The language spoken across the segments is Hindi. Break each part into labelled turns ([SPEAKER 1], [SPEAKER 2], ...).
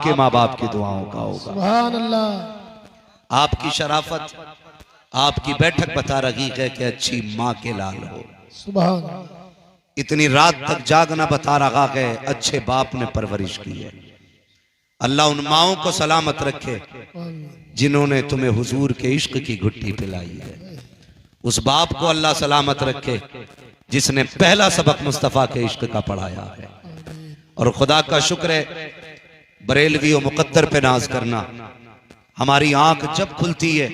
[SPEAKER 1] के माँ बाप की दुआओं का होगा।
[SPEAKER 2] सुभान अल्लाह।
[SPEAKER 1] आपकी शराफत, आपकी बैठक बता रही है कि अच्छी माँ के लाल हो।
[SPEAKER 2] सुभान अल्लाह।
[SPEAKER 1] इतनी रात तक जागना बता रहा है अच्छे बाप ने परवरिश की है। अल्लाह उन माओं को सलामत रखे जिन्होंने तुम्हें हुजूर के इश्क की घुट्टी पिलाई है। उस बाप को अल्लाह सलामत रखे जिसने पहला सबक मुस्तफ़ा के इश्क का पढ़ाया है। और खुदा का शुक्र है बरेलवी और मुकद्दर पे नाज करना। हमारी आंख जब खुलती है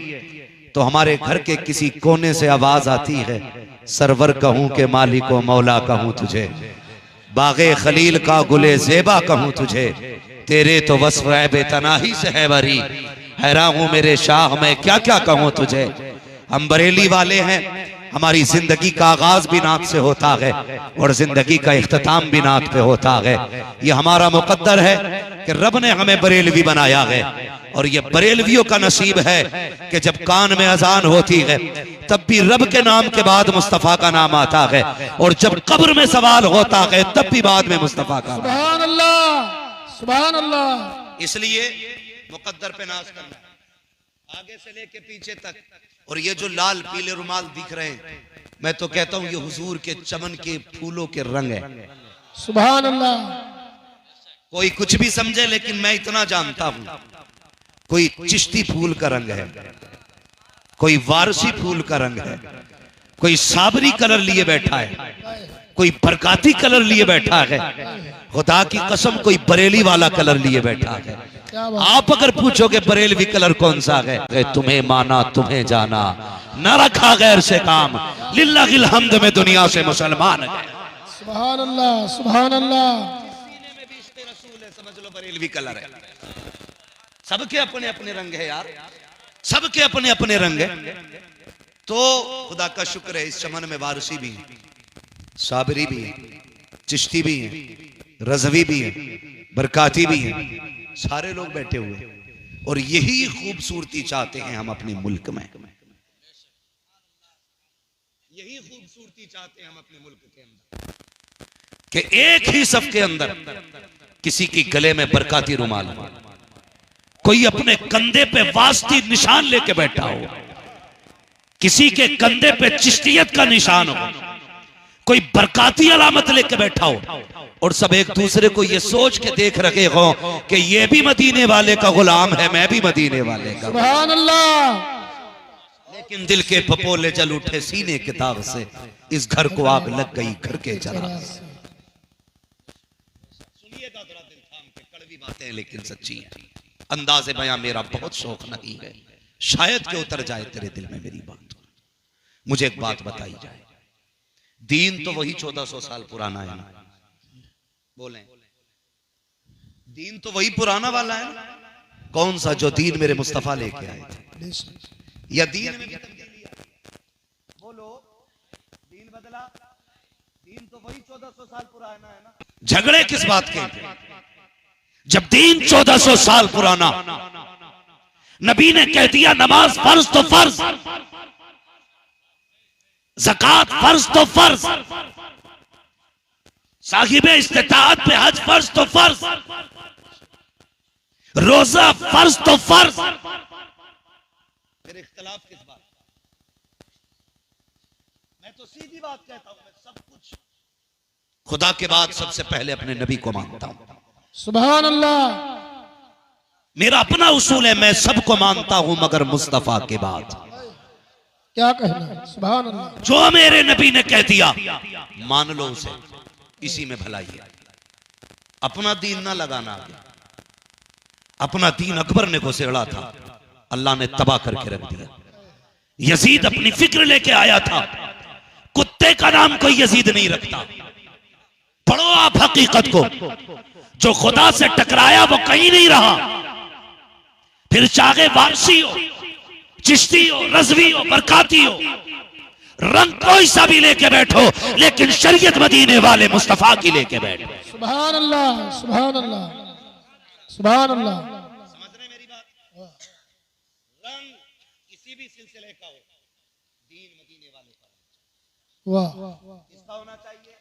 [SPEAKER 1] तो हमारे घर के किसी कोने से आवाज आती है, सरवर कहूं के मालिक व मौला कहूं तुझे, बागे खलील का गुले ज़ेबा कहूं तुझे, तेरे तो वस्फ़ बेतनाही से है वरी, हैरान हूं मेरे शाह मैं क्या क्या कहूं तुझे। हम बरेली वाले हैं, हमारी जिंदगी का आगाज भी नात से होता है और जिंदगी का इख्तिताम भी नात पे होता है। ये हमारा मुकद्दर है कि रब ने हमें बरेलवी बनाया है। और ये बरेलवियों का नसीब है कि जब कान में अजान होती है तब भी रब के नाम के बाद मुस्तफ़ा का नाम आता है, और जब कब्र में सवाल होता है तब भी बाद में मुस्तफ़ा का।
[SPEAKER 2] सुभान अल्लाह, सुभान अल्लाह।
[SPEAKER 1] इसलिए मुकद्दर पे नाज करना आगे से लेके पीछे तक। और ये जो लाल पीले रुमाल दिख रहे हैं, मैं तो कहता हूं ये हुजूर के चमन के फूलों के रंग है।
[SPEAKER 2] सुभान अल्लाह।
[SPEAKER 1] कोई कुछ भी समझे लेकिन मैं इतना जानता हूं, कोई चिश्ती फूल का रंग है, कोई वारसी फूल का रंग है, कोई साबरी कलर लिए बैठा है, कोई बरकाती कलर लिए बैठा है, खुदा की कसम कोई बरेली वाला कलर लिए बैठा है। आप अगर पूछोगे बरेलवी कलर कौन सा है, तुम्हें माना तुम्हें जाना, न रखा गैर से काम, लिल्लाहिल हम्द में दुनिया से मुसलमान है।
[SPEAKER 2] सुभान अल्लाह, सुभान अल्लाह।
[SPEAKER 1] सीने में भी इश्क़ रसूल है, समझ लो बरेलवी कलर है। सबके अपने अपने रंग है यार, सबके अपने अपने रंग है। तो खुदा का शुक्र है इस चमन में वारसी भी है, साबरी भी है, चिश्ती भी है, रज़वी भी है, बरकाती भी है, सारे लोग बैठे हुए। और यही खूबसूरती चाहते हैं हम अपने मुल्क में, यही खूबसूरती चाहते हैं हम अपने मुल्क के अंदर कि एक ही सफ के अंदर किसी की गले में बरकाती रुमाल हो, कोई अपने कंधे पे वास्ती निशान लेके बैठा हो, किसी के कंधे पे चिश्तियत का निशान हो, कोई बरकाती अलामत लेके बैठा हो, और सब एक दूसरे को ये सोच के देख रहे हो कि ये भी मदीने वाले का गुलाम है, मैं भी मदीने वाले का।
[SPEAKER 2] सुभान अल्लाह।
[SPEAKER 1] लेकिन दिल के पपोले जल उठे सीने के दाग से, इस घर को आग लग गई घर के चराग से। सुनिएगा जरा दिल थाम के, कड़वी बातें लेकिन सच्ची हैं। अंदाज़े बयां मेरा बहुत शौक नहीं है, शायद के उतर जाए तेरे दिल में मेरी बात। मुझे एक बात बताई जाए, दीन तो वही 1400 साल पुराना है ना, बोलें दीन तो वही पुराना वाला है ना। कौन सा जो दीन मेरे मुस्तफा लेके आए थे, या दीन में भी तब्दीली आई? बोलो, दीन बदला? दीन तो वही 1400 साल पुराना है ना। झगड़े किस बात के थे? जब दीन 1400 साल पुराना, नबी ने कह दिया नमाज फर्ज तो फर्ज, ज़कात फर्ज तो फर्ज, साहिब इस्तिताअत पे हज फर्ज तो फर्ज, रोजा फर्ज तो फर्ज, फिर इख्तिलाफ किस बात? मैं तो सीधी बात कहता हूं, मैं सब कुछ खुदा के बाद सबसे पहले अपने नबी को मानता हूं।
[SPEAKER 2] सुभान अल्लाह।
[SPEAKER 1] मेरा अपना उसूल है, मैं सबको मानता हूं मगर मुस्तफा के बाद।
[SPEAKER 2] क्या कहना, सुभान अल्लाह।
[SPEAKER 1] जो मेरे नबी ने कह दिया मान लो उसे, इसी में भलाई है। अपना दीन ना लगाना आगे। अपना दीन अकबर ने घुसेड़ा था, अल्लाह ने तबाह करके रख दिया। यजीद अपनी फिक्र लेके आया था, कुत्ते का नाम कोई यजीद नहीं रखता। पढ़ो आप हकीकत को, जो खुदा से टकराया वो कहीं नहीं रहा। फिर चाहे वारसी हो, चिश्ती हो, रज़वी हो, बरकाती हो, रंग कोई सा भी लेके बैठो, लेकिन शरीयत मदीने वाले मुस्तफा की लेके बैठो।
[SPEAKER 2] सुभान अल्लाह, सुभान अल्लाह, सुभान अल्लाह।
[SPEAKER 1] समझ रहे मेरी बात? रंग किसी भी सिलसिले का हो, दीन मदीने वाले का।
[SPEAKER 2] वाह।
[SPEAKER 1] किसका होना चाहिए?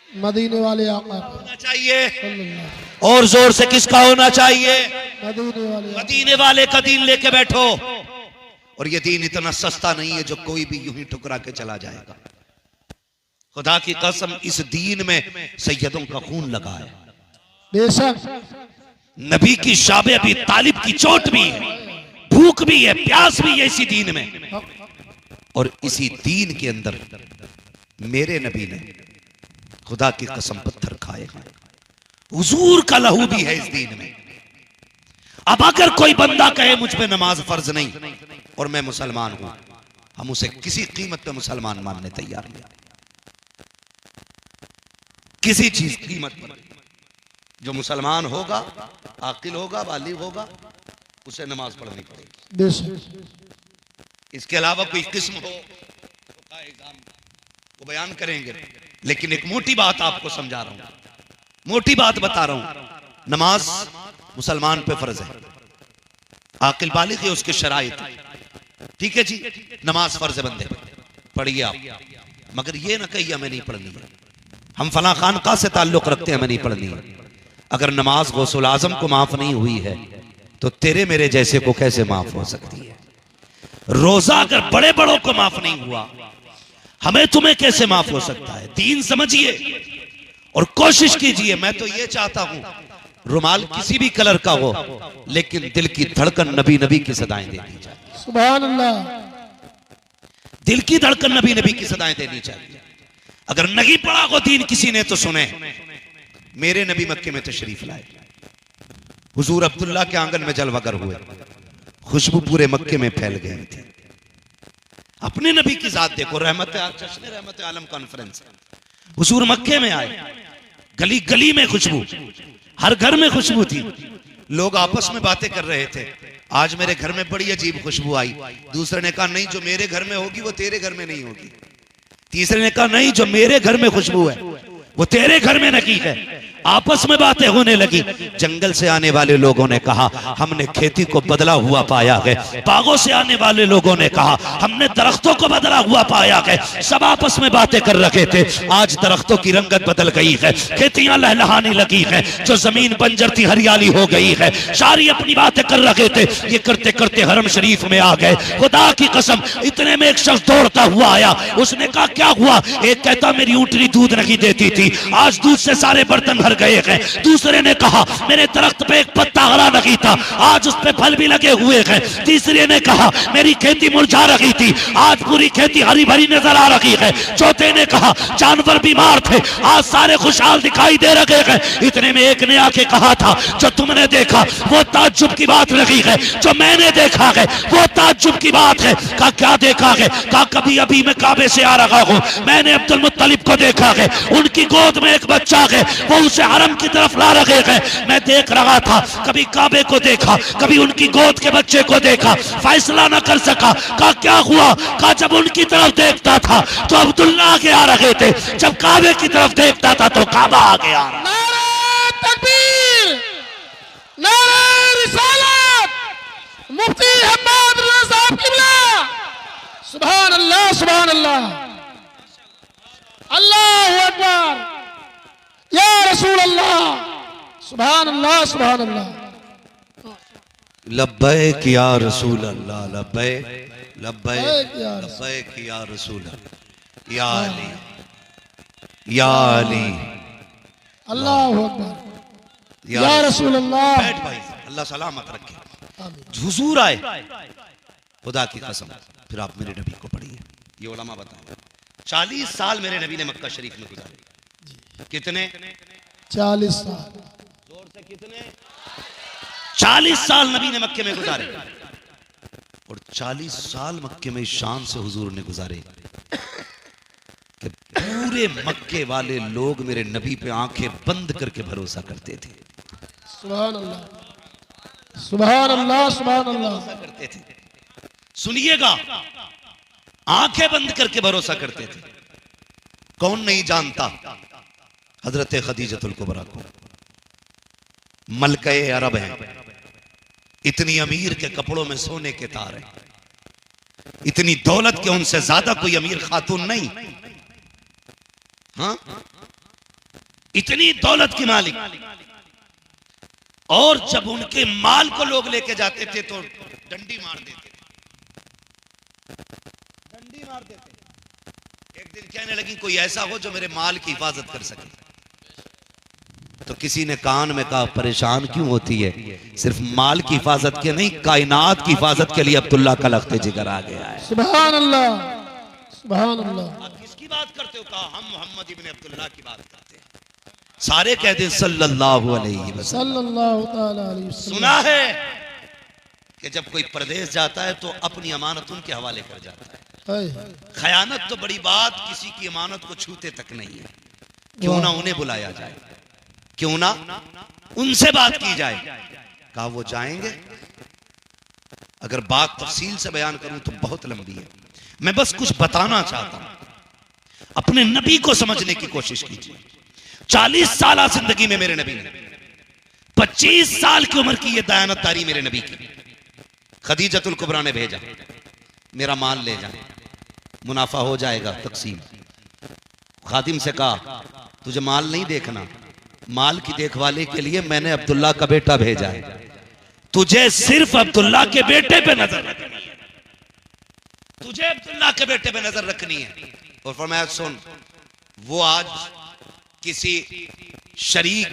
[SPEAKER 2] मदीने वाले आका पे
[SPEAKER 1] होना चाहिए।
[SPEAKER 2] सल्लल्लाहु
[SPEAKER 1] और जोर से किसका होना चाहिए?
[SPEAKER 2] मदीने वाले आका।
[SPEAKER 1] मदीने वाले का दीन लेके बैठो। और ये दीन इतना सस्ता नहीं है जो कोई भी यूं ही ठुकरा के चला जाएगा। खुदा की कसम, इस दीन में सैयदों का खून लगा है।
[SPEAKER 2] बेशक
[SPEAKER 1] नबी की शाबे अभी तालिब की चोट भी है, भूख भी है, प्यास भी है इसी दीन में। और इसी दीन के अंदर मेरे नबी ने खुदा की कसम पत्थर खाए हैं। हुजूर का लहू भी है इस दीन में। अब अगर कोई बंदा कहे मुझ पे नमाज फर्ज नहीं और मैं मुसलमान हूं, हम उसे किसी कीमत पे मुसलमान मानने तैयार नहीं। किसी चीज कीमत पर जो मुसलमान होगा, आकिल होगा, बालिग होगा, उसे नमाज पढ़नी पड़ेगी।
[SPEAKER 2] बेशक
[SPEAKER 1] इसके अलावा कोई किस्म हो तो एग्जाम को बयान करेंगे। लेकिन एक मोटी बात आपको समझा रहा हूं, मोटी बात बता रहा हूं। नमाज मुसलमान पे फर्ज है, आकिल बालिग है, उसके शराइत, ठीक है जी, नमाज फर्ज है बंदे, पढ़िए आप। मगर ये ना कहिए हमें नहीं पढ़नी है, हम फला खानका से ताल्लुक रखते हैं, हमें नहीं पढ़नी है। अगर नमाज गौसुल आजम को माफ नहीं हुई है तो तेरे मेरे जैसे को कैसे माफ हो सकती है? रोजा अगर बड़े बड़ों को माफ नहीं हुआ, हमें तुम्हें कैसे माफ हो सकता है? दीन समझिए और कोशिश कीजिए। मैं तो ये चाहता हूं रुमाल किसी भी कलर का हो, लेकिन दिल की धड़कन नबी नबी की सदाएं देनी चाहिए।
[SPEAKER 2] सुभान अल्लाह।
[SPEAKER 1] दिल की धड़कन नबी नबी की सदाएं देनी चाहिए। अगर नहीं पढ़ा हो दीन किसी ने तो सुने, मेरे नबी मक्के में तशरीफ लाए, हुजूर अब्दुल्ला के आंगन में जलवागर हुए, खुशबू पूरे मक्के में फैल गई थी। अपने नबी की जात देखो, रहमत आलम कॉन्फ्रेंस, हुजूर मक्के में आए, गली गली में खुशबू, हर घर में खुशबू थी। लोग आपस में बातें कर रहे थे, आज मेरे घर में बड़ी अजीब खुशबू आई। दूसरे ने कहा नहीं, जो मेरे घर में होगी वो तेरे घर में नहीं होगी। तीसरे ने कहा नहीं, जो मेरे घर में खुशबू है वो तेरे घर में नहीं है। आपस में बातें होने लगी। जंगल से आने वाले लोगों ने कहा हमने खेती को बदला हुआ पाया है। बागों से आने वाले लोगों ने कहा हमने दरख्तों को बदला हुआ पाया है। सब आपस में बातें कर रहे थे। आज दरख्तों की रंगत बदल गई है, खेतियां लहलहाने लगी हैं, जो जमीन बंजर थी हरियाली हो गई है। सारी अपनी बातें कर रहे थे। ये करते करते हरम शरीफ में आ गए। खुदा की कसम, इतने में एक शख्स दौड़ता हुआ आया। उसने कहा क्या हुआ? एक कहता मेरी ऊँटनी दूध नहीं देती थी, आज दूध से सारे बर्तन भर गए हैं। दूसरे ने कहा मेरे दरख्त पे एक पत्ता हरा नहीं था, आज उस पे फल भी लगे हुए हैं। तीसरे ने कहा मेरी खेती मुरझा रही थी, आज पूरी खेती हरी भरी नजर आ रही है। चौथे ने कहा जानवर बीमार थे, आज सारे खुशहाल दिखाई दे रहे हैं। इतने में एक ने आके कहा था जो तुमने देखा वो ताज्जुब की बात नहीं है, जो मैंने देखा है वो ताज्जुब की बात है। कहा क्या देखा है? कहा कभी अभी मैं काबे से आ रहा हूँ, मैंने अब्दुल मुत्तलिब को देखा है, उनकी गोद में एक बच्चा है, वो उसे हरम की तरफ ला रहे हैं। मैं देख रहा था, कभी काबे को देखा, कभी उनकी गोद के बच्चे को देखा, फैसला न कर सका। कहा क्या हुआ? कहा जब उनकी तरफ देखता था तो अब्दुल्ला आगे आ रहे थे, जब काबे की तरफ देखता था तो काबा आगे आ रहा।
[SPEAKER 2] नारे तकबीर, नारे रिसालत, मुफ्ती हम्माद रज़ा साहब क़िबला। सुभान अल्लाह, सुभान अल्लाह, अल्लाहु अकबर, या रसूल अल्लाह, सुभान अल्लाह, सुभान अल्लाह।
[SPEAKER 1] लब्बैक या रसूल अल्लाह, लब्बैक लब्बैक
[SPEAKER 2] लब्बैक
[SPEAKER 1] लब्बैक या रसूल अल्लाह, या अली या अली।
[SPEAKER 2] अल्लाहु अकबर, या रसूल अल्लाह।
[SPEAKER 1] बैठ भाई, अल्लाह सलामत रखे। हुजूर आए, खुदा की कसम। फिर आप मेरे नबी को पढ़िए, ये उलमा बताएं। 40 साल मेरे नबी ने मक्का शरीफ में गुजारे। कितने? 40
[SPEAKER 2] साल।
[SPEAKER 1] जोर से कितने? 40 साल नबी ने मक्के में गुजारे। और 40 साल मक्के में शान से हुजूर ने गुजारे कि पूरे मक्के वाले लोग मेरे नबी पे आंखें बंद करके भरोसा करते थे।
[SPEAKER 2] सुभान अल्लाह, सुभान अल्लाह, सुभान अल्लाह
[SPEAKER 1] करते थे। सुनिएगा, आंखें बंद करके भरोसा करते थे। कौन नहीं जानता हजरत खदीजतुल कुबरा को? मलके अरब हैं, इतनी अमीर के कपड़ों में सोने के तार हैं, इतनी दौलत के उनसे ज्यादा कोई अमीर खातून नहीं। हाँ, इतनी दौलत की मालिक। और जब उनके माल को लोग लेके जाते थे तो डंडी मार देते थे, डंडी मार देते। एक दिन कहने लगी कोई ऐसा हो जो मेरे माल की हिफाजत कर सके। तो किसी ने कान में कहा परेशान क्यों होती है, सिर्फ माल की हिफाजत के नहीं कायनात की हिफाजत के लिए अब्दुल्ला का लख्ते जिगर आ गया है।
[SPEAKER 2] सुभान अल्लाह, सुभान अल्लाह।
[SPEAKER 1] आप किसकी बात करते हो? कहा हम मोहम्मद इब्न अब्दुल्ला की बात करते हैं। सारे कहते सल्लल्लाहु अलैहि वसल्लम।
[SPEAKER 2] सल्लल्लाहु ताला अलैहि वसल्लम।
[SPEAKER 1] सुना है कि जब कोई प्रदेश जाता है तो अपनी अमानत उनके हवाले कर जाता है। खयानत तो बड़ी बात, किसी की अमानत को छूते तक नहीं है। क्यों ना उन्हें बुलाया जाए, क्यों ना उनसे बात की जाए। कहा वो जाएंगे। अगर बात तफसील से बयान करूं तो बहुत लंबी है, मैं बस कुछ बताना चाहता हूं। अपने नबी को समझने की कोशिश कीजिए। 40 साल जिंदगी में मेरे नबी ने 25 साल की उम्र की ये दयानतदारी मेरे नबी की। खदीजतुल कुबरा ने भेजा मेरा माल ले जाए, मुनाफा हो जाएगा तकसीम। खादिम से कहा तुझे माल नहीं देखना, माल की देखभाली के लिए मैंने अब्दुल्ला का बेटा भेजा है, तुझे सिर्फ अब्दुल्ला के बेटे पे नजर रखनी है, तुझे अब्दुल्ला के बेटे पे नजर रखनी है। और फरमाया सुन, वो आज किसी शरीक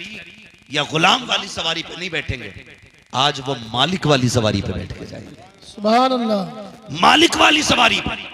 [SPEAKER 1] या गुलाम वाली सवारी पे नहीं बैठेंगे, आज वो मालिक वाली सवारी पे बैठ के जाएंगे।
[SPEAKER 2] सुभान अल्लाह।
[SPEAKER 1] मालिक वाली सवारी पर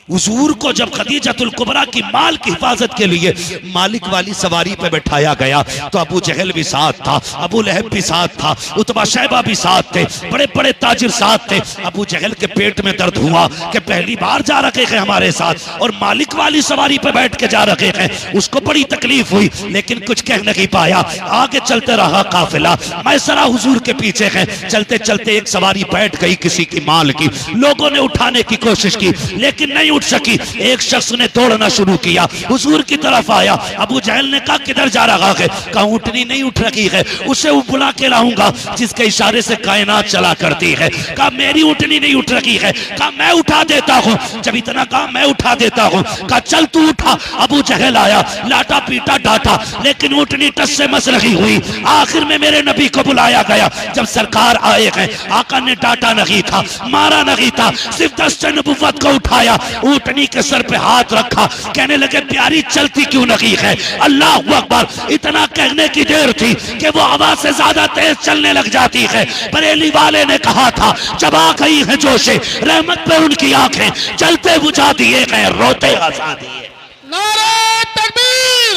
[SPEAKER 1] हुजूर को जब खदीजतुल कुबरा की माल की हिफाजत के लिए मालिक वाली सवारी पे बैठाया गया तो अबू जहल भी साथ था, अबू लहब भी साथ था, उतबा शैबा भी साथ थे, बड़े बड़े ताजिर साथ थे। अबू जहल के पेट में दर्द हुआ कि पहली बार जा रखे हैं हमारे साथ और मालिक वाली सवारी पे बैठ के जा रखे हैं। उसको बड़ी तकलीफ हुई लेकिन कुछ कह नहीं पाया। आगे चलते रहा काफिला, मैसरा हुजूर के पीछे है। चलते चलते एक सवारी बैठ गई किसी की माल की, लोगों ने उठाने की कोशिश की लेकिन नहीं उठ सकी। एक शख्स ने दौड़ना शुरू किया, हुजूर की तरफ आया। अबू जहल ने कहा किधर जा रहा है? कहा ऊँटनी नहीं उठ रही है, उसे वो बुला के लाऊंगा जिसके इशारे से कायनात चला करती है। कहा मेरी ऊँटनी नहीं उठ रही है। कहा मैं उठा देता हूँ। जब इतना कहा मैं उठा देता हूँ, कहा चल तू उठा। अबू जहल आया, लाटा पीटा डांटा लेकिन ऊँटनी टस से मस रही हुई। आखिर में मेरे नबी को बुलाया गया। जब सरकार आए हैं, आका ने डांटा नहीं था, मारा नहीं था, सिर्फ दस्ते नबुव्वत को उठाया, ऊँटनी के सर पे हाथ रखा। कहने लगे प्यारी चलती क्यों नहीं है? अल्लाह अकबर। इतना कहने की देर थी कि वो हवा से ज्यादा तेज चलने लग जाती है। बरेली वाले ने कहा था जब आ गई है जोशे रहमत पे उनकी आंखें चलते बुझा दिए गए, रोते हंसा दिए।
[SPEAKER 2] नारे तकबीर,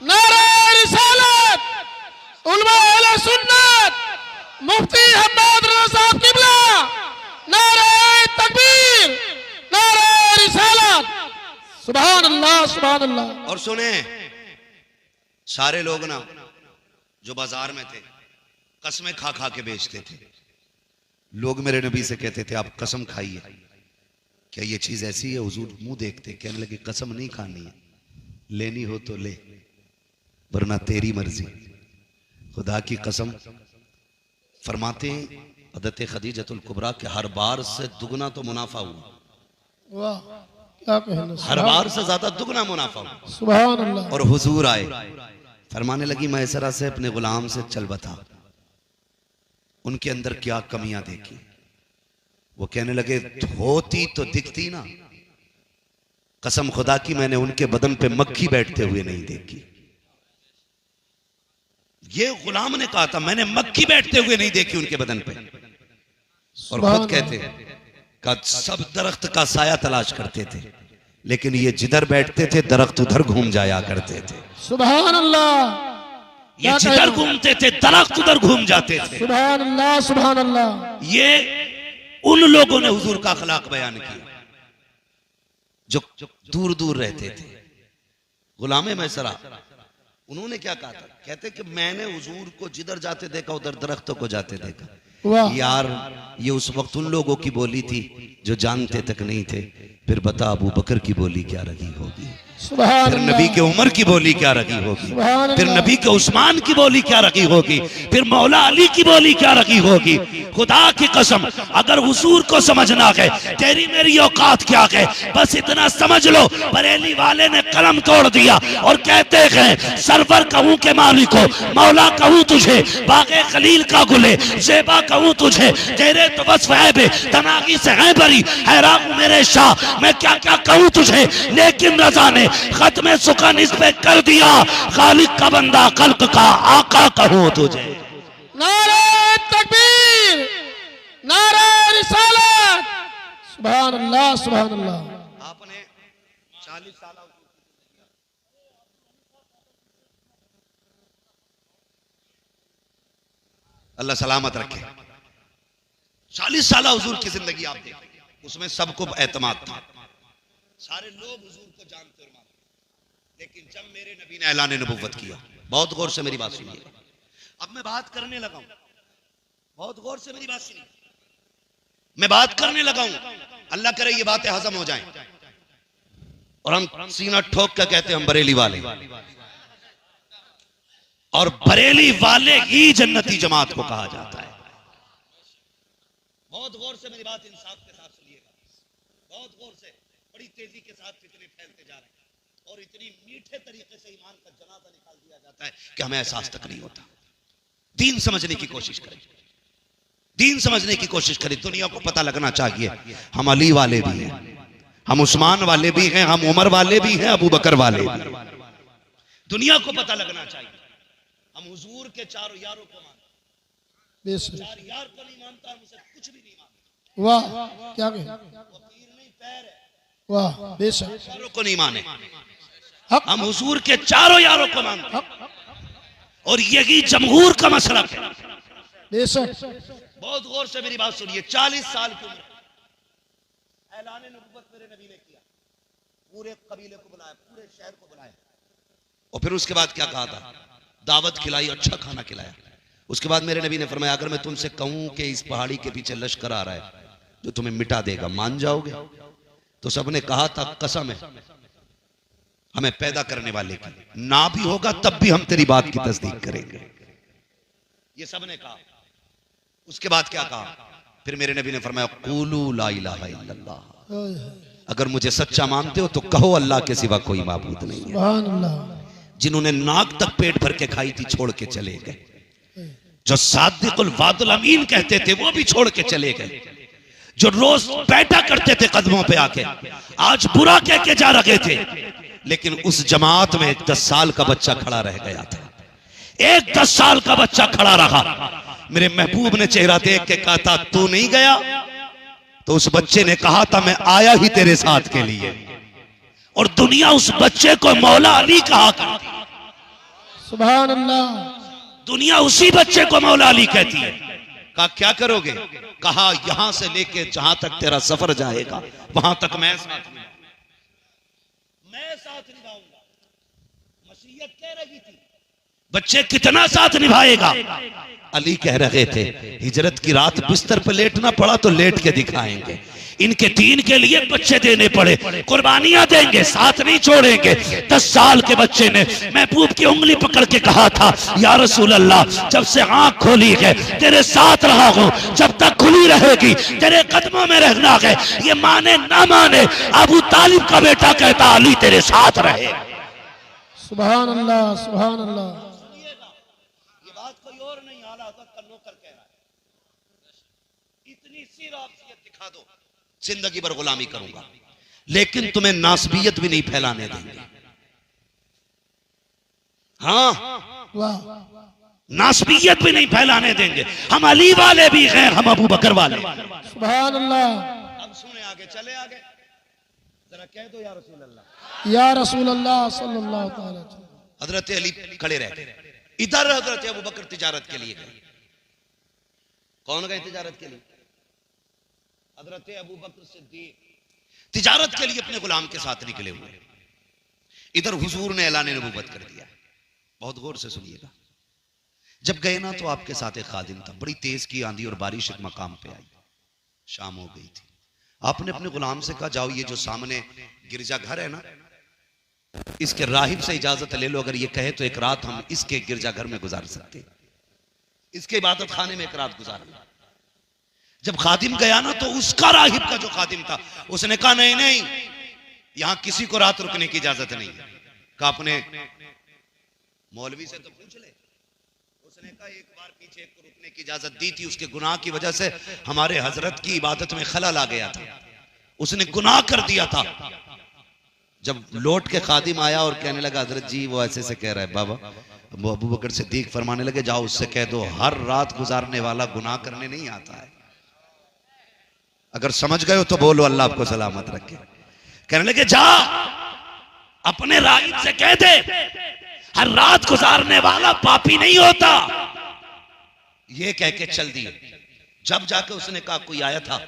[SPEAKER 2] नारे रिसालत, उलमा अहले सुन्नत, मुफ्ती हम्मद रज़ा साहब किबला, नारे तकबीर, नारे रिसालत। सुभान अल्लाह, सुभान अल्लाह।
[SPEAKER 1] और सुने, सारे लोग ना जो बाजार में थे कसमें खा खा के बेचते थे। लोग मेरे नबी से कहते थे आप कसम खाइए, क्या ये चीज ऐसी है? हुजूर मुंह देखते, कहने लगे कसम नहीं खानी है, लेनी हो तो ले वरना तेरी मर्जी। खुदा की कसम। फरमाते हज़रत खदीजतुल कुबरा के हर बार से दुगना तो मुनाफा हुआ।
[SPEAKER 2] वाह, क्या कहना।
[SPEAKER 1] हर बार से ज्यादा दुगना मुनाफा हुआ।
[SPEAKER 2] सुभान अल्लाह।
[SPEAKER 1] और हुजूर आए, फरमाने लगी मैसरा से अपने गुलाम से चल बता उनके अंदर क्या कमियां देखी। वो कहने लगे होती तो दिखती ना, कसम खुदा की मैंने उनके बदन पे मक्खी बैठते हुए नहीं देखी। ये गुलाम ने कहा था मैंने मक्खी बैठते हुए नहीं देखी उनके बदन पे। और खुद कहते हैं का सब दरख्त का साया तलाश करते थे लेकिन ये जिधर बैठते थे दरख्त उधर घूम जाया करते थे।
[SPEAKER 2] सुभान अल्लाह।
[SPEAKER 1] ये जिधर घूमते थे दरख्त उधर घूम जाते थे।
[SPEAKER 2] सुभान अल्लाह, सुभान अल्लाह।
[SPEAKER 1] ये उन लोगों ने हुजूर का अखलाक बयान किया जो दूर दूर रहते थे। गुलाम मैसरा उन्होंने क्या कहा था? कहते कि मैंने हुजूर को जिधर जाते देखा उधर दरख्तों को जाते देखा। यार ये उस वक्त उन लोगों की बोली थी जो जानते तक नहीं थे, फिर बता अबू बकर की बोली क्या रही होगी।
[SPEAKER 2] सुभान
[SPEAKER 1] फिर
[SPEAKER 2] अल्लाह,
[SPEAKER 1] नबी के उमर की बोली क्या रखी होगी,
[SPEAKER 2] सुभान
[SPEAKER 1] फिर
[SPEAKER 2] अल्लाह,
[SPEAKER 1] नबी के उस्मान की बोली क्या रखी होगी, फिर मौला अली की बोली क्या रखी होगी। खुदा की कसम अगर हुजूर को समझना है तेरी मेरी औकात क्या है, बस इतना समझ लो बरेली वाले ने कलम तोड़ दिया और कहते हैं सरवर कहूं के मालिक को, मौला कहूं तुझे, बागे खलील का गुले ज़ेबा कहूं तुझे, तेरे तो बस वैब तनागी से है बरी, हैरान हूं मेरे शाह मैं क्या क्या कहूं तुझे, लेकिन रजा ने खत्म सुकन इस पे कर दिया, खालिक का बंदा खल्क का आका कहूं तुझे।
[SPEAKER 2] नारे तकबीर, नारे रिसालत, सुभान अल्लाह, सुभान अल्लाह।
[SPEAKER 1] आपने 40 साल अल्लाह सलामत रखे, 40 साल हुजूर की जिंदगी आप देखिए, उसमें सबको एतमाद था, सारे लोग हुजूर को जानते और मानते, लेकिन जब मेरे नबी ने ऐलान नबुव्वत किया, बहुत गौर से मेरी बात सुनिए, अब मैं बात करने लगा हूं, बहुत गौर से मेरी बात सुनिए, मैं बात करने लगा हूं, अल्लाह करे ये बातें हजम हो जाएं और हम सीना ठोक कर कहते हैं हम बरेली वाले, और बरेली वाले ही जन्नती जमात को कहा जाता है। बहुत गौर से मेरी बात इंसाफ के साथ सुनिएगा, बहुत गौर से, बड़ी तेजी के साथ फितने फैलते जा रहे हैं और इतनी मीठे तरीके से ईमान का जनाजा निकाल दिया जाता है कि हमें एहसास तक नहीं होता। दीन समझने की कोशिश करें, दीन समझने की कोशिश करें, दुनिया को पता लगना चाहिए हम अली वाले भी हैं, हम उस्मान वाले भी हैं, हम उमर वाले भी हैं, अबू बकर वाले भी हैं। दुनिया को पता लगना चाहिए हम हुजूर के चारों यारों को मानते, चार यार को नहीं मानता, हम उसे कुछ भी नहीं मानते।
[SPEAKER 2] वाह क्या कहे,
[SPEAKER 1] वो पीर नहीं पैर है,
[SPEAKER 2] वाह बेशक,
[SPEAKER 1] चारों को नहीं माने,
[SPEAKER 2] हक,
[SPEAKER 1] हम हुजूर के चारों यारों को मानते हैं और यही जमहूर का मसलक है।
[SPEAKER 2] बेशक,
[SPEAKER 1] बहुत गौर से मेरी बात सुनिए, 40 साल की उम्र, ऐलान नबुव्वत मेरे नबी ने किया, पूरे कबीले को बुलाया, पूरे शहर को बुलाया और फिर उसके बाद क्या कहा था, दावत खिलाई, अच्छा खाना खिलाया। उसके बाद मेरे नबी ने फरमाया अगर मैं तुमसे कहूं कि इस पहाड़ी के पीछे लश्कर आ रहा है जो तुम्हें मिटा देगा, मान जाओगे? तो सबने कहा था कसम है हमें पैदा करने वाले की, ना भी होगा तब भी हम तेरी बात की तस्दीक करेंगे, ये सबने कहा। उसके बाद क्या कहा, फिर मेरे नबी ने फरमाया क़ूलू ला इलाहा इल्लल्लाह, अगर मुझे सच्चा मानते हो तो कहो अल्लाह के सिवा कोई माबूद नहीं है।
[SPEAKER 2] सुभान अल्लाह,
[SPEAKER 1] जिन्होंने नाक तक पेट भर के खाई थी छोड़ के चले गए, जो सादिकुल वादुल अमीन कहते थे वो भी छोड़ के चले गए, जो रोज बैठा करते थे कदमों पे आके आज बुरा कह के जा रहे थे, लेकिन उस जमात में एक 10 साल का बच्चा खड़ा रह गया था, एक 10 साल का बच्चा खड़ा रहा। मेरे महबूब ने चेहरा देख के कहा था तू नहीं गया, तो उस बच्चे ने कहा था मैं आया ही तेरे साथ के लिए, और दुनिया उस बच्चे को मौला अली कहा करती,
[SPEAKER 2] सुभान अल्लाह,
[SPEAKER 1] दुनिया उसी बच्चे को मौला अली कहती है। कहा क्या करोगे, कहा यहां से लेके जहां तक तेरा सफर जाएगा वहां तक मैं साथ निभाऊंगा। मसीहत कह रही थी, बच्चे कितना साथ निभाएगा? अली कह रहे थे हिजरत की रात बिस्तर पर लेटना पड़ा तो लेट के दिखाएंगे, इनके दीन के लिए बच्चे देने पड़े कुर्बानियां देंगे, साथ नहीं छोड़ेंगे। 10 साल के बच्चे ने महबूब की उंगली पकड़ के कहा था या रसूल अल्लाह, जब से आंख खोली है तेरे साथ रहा हूं, जब तक खुली रहेगी तेरे कदमों में रहना है, ये माने ना माने अबू तालिब का बेटा कहता अली तेरे साथ रहे।
[SPEAKER 2] सुभान अल्लाह, सुभान अल्लाह,
[SPEAKER 1] ये बात कोई और नहीं, आला हज़रत का नौकर कह रहा है, इतनी सी राबसियत दिखा दो जिंदगी भर गुलामी करूंगा, लेकिन तुम्हें नासबियत भी नहीं फैलाने देंगे। हाँ,
[SPEAKER 2] वाह,
[SPEAKER 1] नासबियत भी नहीं फैलाने देंगे, हम अली वाले भी हैं, हम अबू बकर वाले।
[SPEAKER 2] सुभान अल्लाह,
[SPEAKER 1] अब सुने आगे, चले आगे, जरा कह दो या रसूल अल्लाह,
[SPEAKER 2] या रसूल अल्लाह सल्लल्लाहु अलैहि वसल्लम।
[SPEAKER 1] हजरत अली खड़े रहे, इधर हजरत अबू बकर तिजारत के लिए गए। कौन गए तिजारत के लिए? हजरत अबू बकर सिद्दीक तिजारत के लिए अपने गुलाम के साथ निकले हुए। इधर हुजूर ने ऐलान नबुव्वत कर दिया। बहुत गौर से सुनिएगा, जब गए ना तो आपके साथ एक खादिम था, बड़ी तेज की आंधी और बारिश एक मकाम पे आई, शाम हो गई थी। आपने अपने गुलाम से कहा जाओ ये जो सामने गिरजा घर है ना इसके राहिब से इजाजत ले लो, अगर ये कहे तो एक रात हम इसके गिरजाघर में गुजार सकते, इसके इबादत खाने में एक रात गुजारना। जब खादिम गया ना, तो उसका राहिब का जो खादिम था उसने कहा नहीं नहीं, यहां किसी को रात रुकने की इजाजत नहीं है। कहा अपने मौलवी से तो पूछ ले। उसने कहा एक बार पीछे एक को रुकने की इजाजत दी थी, उसके गुनाह की वजह से हमारे हजरत की इबादत में खलल आ गया था, उसने गुनाह कर दिया था। जब लौट के खादिम आया और कहने लगा हजरत जी वो ऐसे से कह रहा है, बाबा वो अबू बकर सिद्दीक फरमाने लगे जाओ उससे कह दो हर रात गुजारने वाला गुनाह करने नहीं आता है। अगर समझ गए हो तो बोलो अल्लाह आपको सलामत रखे। कहने लगे जा अपने राहिब से कह दे हर रात गुजारने वाला पापी नहीं होता। ये कह के चल दिए। जब जाके उसने कहा कोई आया था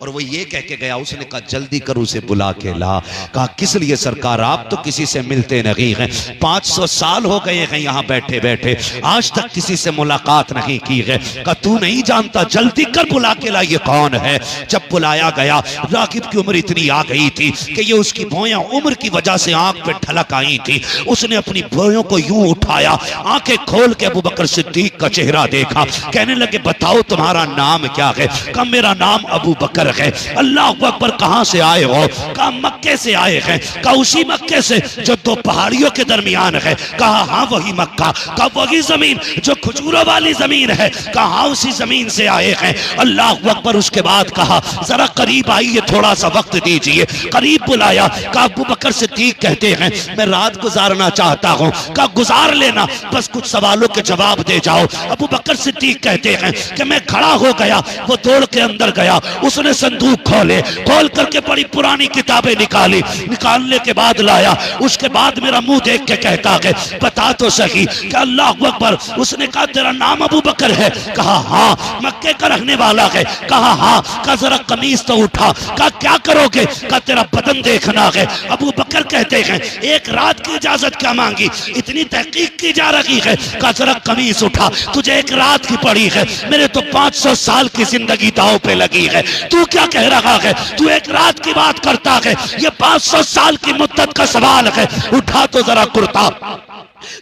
[SPEAKER 1] और वो ये कह के गया, उसने कहा जल्दी कर उसे बुला के ला। कहा किस लिए सरकार, आप तो किसी से मिलते नहीं हैं, 500 साल हो गए हैं यहाँ बैठे बैठे, आज तक किसी से मुलाकात नहीं की है। कहा तू नहीं जानता, जल्दी कर बुला के ला, ये कौन है। जब बुलाया गया, रागिब की उम्र इतनी आ गई थी कि ये उसकी भौयां उम्र की वजह से आंख पे ठलक आई थी। उसने अपनी भौयों को यूं उठाया, आंखें खोल के अबू बकर सिद्दीक का चेहरा देखा। कहने लगे बताओ तुम्हारा नाम क्या है। कहा मेरा नाम अबू बकर है। अल्लाह अकबर, कहां से आए हो। कहा मक्के से आए हैं। कहा उसी मक्के से जो दो पहाड़ियों के दरमियान है। कहा हाँ वही मक्का। कहा वही जमीन जो खजूरों वाली जमीन है। कहा हाँ उसी जमीन से आए हैं। अल्लाह अकबर। उसके बाद कहा जरा करीब आइए, थोड़ा सा वक्त दीजिए। करीब बुलाया। कहा अबू बकर सिद्दीक कहते हैं मैं रात गुजारना चाहता हूं। कहा गुजार लेना, बस कुछ सवालों के जवाब दे जाओ। अबू बकर सिद्दीक कहते हैं कि मैं खड़ा हो गया, वो दौड़ के अंदर गया, उसने संदूक खोले, खोल करके बड़ी पुरानी किताबें निकाली, निकालने के बाद लाया। उसके बाद मेरा मुंह देख के कहता है बता तो सही कि अल्लाह अकबर। उसने कहा तेरा नाम अबू बकर है। कहा हाँ। मक्के का रहने वाला है। कहा हाँ। कहा जरा कमीज तो उठा। कहा क्या करोगे। कहा तेरा बदन देखना है। अबू बकर कहते हैं एक रात की इजाजत क्या मांगी, इतनी तहकीक की जा रही है। कहा जरा कमीज उठा, तुझे एक रात की पड़ी है, मेरे तो 500 साल की जिंदगी दांव पे लगी है, तू क्या कह रहा है। तू एक रात की बात करता है, ये 500 साल की मुद्दत का सवाल है। उठा तो जरा कुर्ता।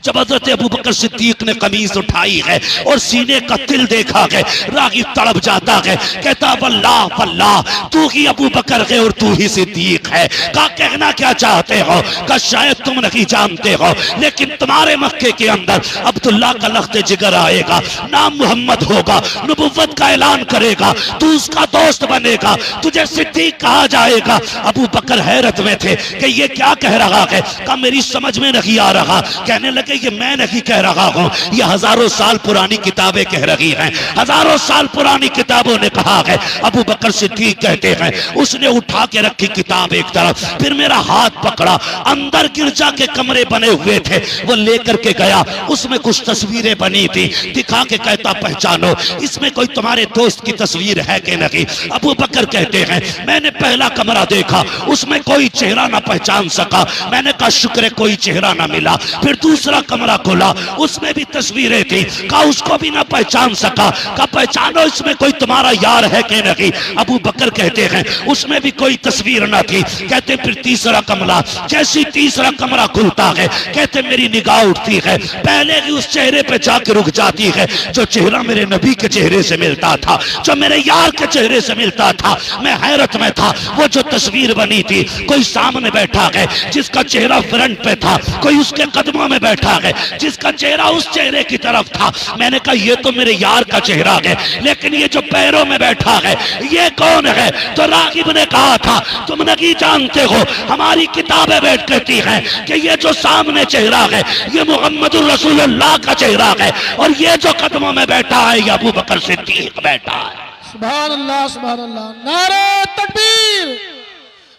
[SPEAKER 1] जब हजरत अबू बकर सिद्दीक ने कमीज उठाई है और सीने का तिल देखा है, रागिब तड़प जाता है, कहता वल्लाह वल्लाह तू ही अबू बकर है और तू ही सिद्दीक है। का कहना क्या चाहते हो। का शायद तुम नहीं जानते हो, लेकिन तुम्हारे मक्के के अंदर अब्दुल्ला का लख्त जिगर आएगा, नाम मोहम्मद होगा, नबुव्वत का ऐलान करेगा, तू उसका दोस्त बनेगा, तुझे सिद्दीक कहा जाएगा। अबू बकर हैरत में थे कि ये क्या कह रहा है। का मेरी समझ में नहीं आ रहा। कहने लगे ये मैं नहीं कह रहा हूं, ये हजारों साल पुरानी किताबें कह रही हैं, हजारों साल पुरानी किताबों ने कहा है। अबू बकर सिद्दीक कहते हैं उसने उठा के रखी किताब एक तरफ, फिर मेरा हाथ पकड़ा, अंदर गिरजा के कमरे बने हुए थे, वो लेकर के गया, उसमें कुछ तस्वीरें बनी थी, दिखा के कहता पहचानो, इसमें कोई तुम्हारे दोस्त की तस्वीर है कि नहीं। अबू बकर कहते हैं मैंने पहला कमरा देखा, उसमें कोई चेहरा ना पहचान सका, मैंने कहा शुक्र है कोई चेहरा ना मिला। फिर दूसरा कमरा खोला, उसमें भी तस्वीरें थी, कहा उसको भी ना पहचान सका। कहा पहचानो इसमें कोई तुम्हारा यार है कि नहीं। अबू बकर कहते हैं उसमें भी कोई तस्वीर ना थी। कहते फिर तीसरा कमरा, जैसी तीसरा कमरा खुलता है, कहते मेरी निगाह उठती है, पहले ही उस चेहरे पे जाके रुक जाती है जो चेहरा मेरे नबी के चेहरे से मिलता था, जो मेरे यार के चेहरे से मिलता था। मैं हैरत में था, वो जो तस्वीर बनी थी, कोई सामने बैठा है जिसका चेहरा फ्रंट पे था, कोई उसके कदमों में बैठा है जिसका चेहरा उस चेहरे की तरफ था। मैंने कहा ये तो मेरे यार का चेहरा है, लेकिन ये जो पैरों में बैठा है ये कौन है। तो रागिब ने कहा था तुम नहीं जानते हो, हमारी किताबें बैठ कहती हैं कि ये जो सामने चेहरा है ये मुहम्मदुर रसूलुल्लाह का चेहरा है, और ये जो कदमों में बैठा है ये अबू बकर सिद्दीक बैठा है।
[SPEAKER 2] सुभान अल्लाह सुभान अल्लाह। नारे तकबीर,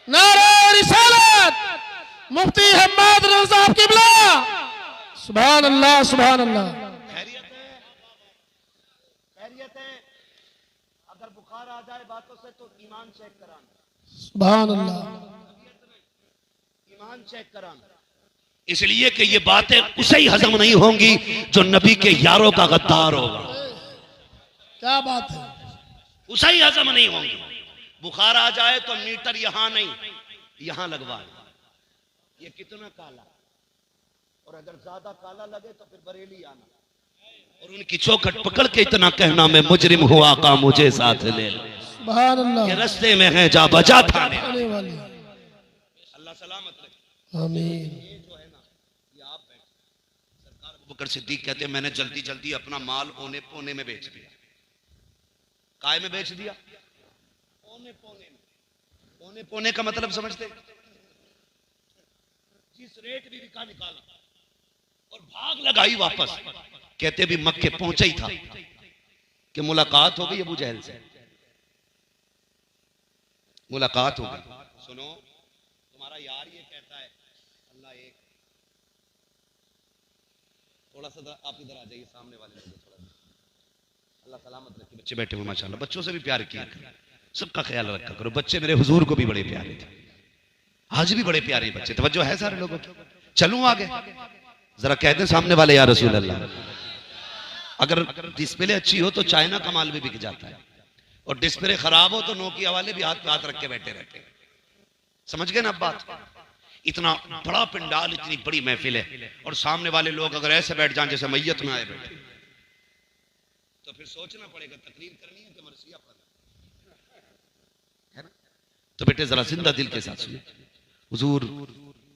[SPEAKER 2] नारे रिसालत, मुफ्ती हम्माद रज़ा साहब क़िबला। सुभान अल्लाह सुभान अल्लाह।
[SPEAKER 1] खैरियत है, अगर बुखार आ जाए बातों से तो ईमान चेक कराना।
[SPEAKER 2] सुभान अल्लाह।
[SPEAKER 1] ईमान चेक कराना, इसलिए कि ये बातें उसे ही हजम नहीं होंगी जो नबी के यारों का गद्दार होगा।
[SPEAKER 2] क्या बात है,
[SPEAKER 1] उसे ही हजम नहीं होंगी। बुखार आ जाए तो मीटर यहां नहीं यहां लगवा, ये कितना काला, और अगर ज्यादा काला लगे तो फिर बरेली आना और उनकी चौखट पकड़ के इतना कहना मैं मुजरिम हुआ का मुझे साथ ले लो।
[SPEAKER 2] सुभान अल्लाह।
[SPEAKER 1] ये रास्ते में है जा बजा थाने
[SPEAKER 2] आने वाले।
[SPEAKER 1] अल्लाह सलामत रखे।
[SPEAKER 2] आमीन।
[SPEAKER 1] ये जो है ना, ये आप बैठे, सरकार अबू बकर सिद्दीक कहते हैं मैंने जल्दी जल्दी अपना माल औने पौने में बेच दिया। काय में बेच दिया? औने पौने में। औने पौने का मतलब समझते? जिस रेट भी बिका निकाला और भाग लगाई वापस। कहते भी मक्के पहुंचा ही था कि मुलाकात हो गई अबू जहल से, मुलाकात हो गई। सुनो, तुम्हारा यार ये कहता है अल्लाह एक। थोड़ा सा आप इधर आ जाइए, सामने वाले लोग थोड़ा। अल्लाह सलामत रखे। बच्चे बैठे हुए माशाल्लाह, बच्चों से भी प्यार किया करो, सबका ख्याल रखा करो। बच्चे मेरे हुजूर को भी बड़े प्यारे थे, आज भी बड़े प्यारे बच्चे। तवज्जो है सारे लोगों की? चलूं आगे, जरा कह दें सामने वाले या रसूल अल्लाह। अगर डिस्प्ले अच्छी हो तो चाइना का माल भी बिक जाता है, और डिस्प्ले खराब हो तो नोकिया वाले भी हाथ पे हाथ रख के बैठे रहते हैं। समझ गए ना अब बात? इतना बड़ा पंडाल, इतनी बड़ी महफिल है, और सामने वाले लोग अगर ऐसे बैठ जाएं जैसे मैयत में आए बैठे, तो फिर सोचना पड़ेगा तकरीर करनी है कि मरसिया पढ़ना है ना। तो बेटे जरा जिंदा दिल के साथ सुनिए। हुजूर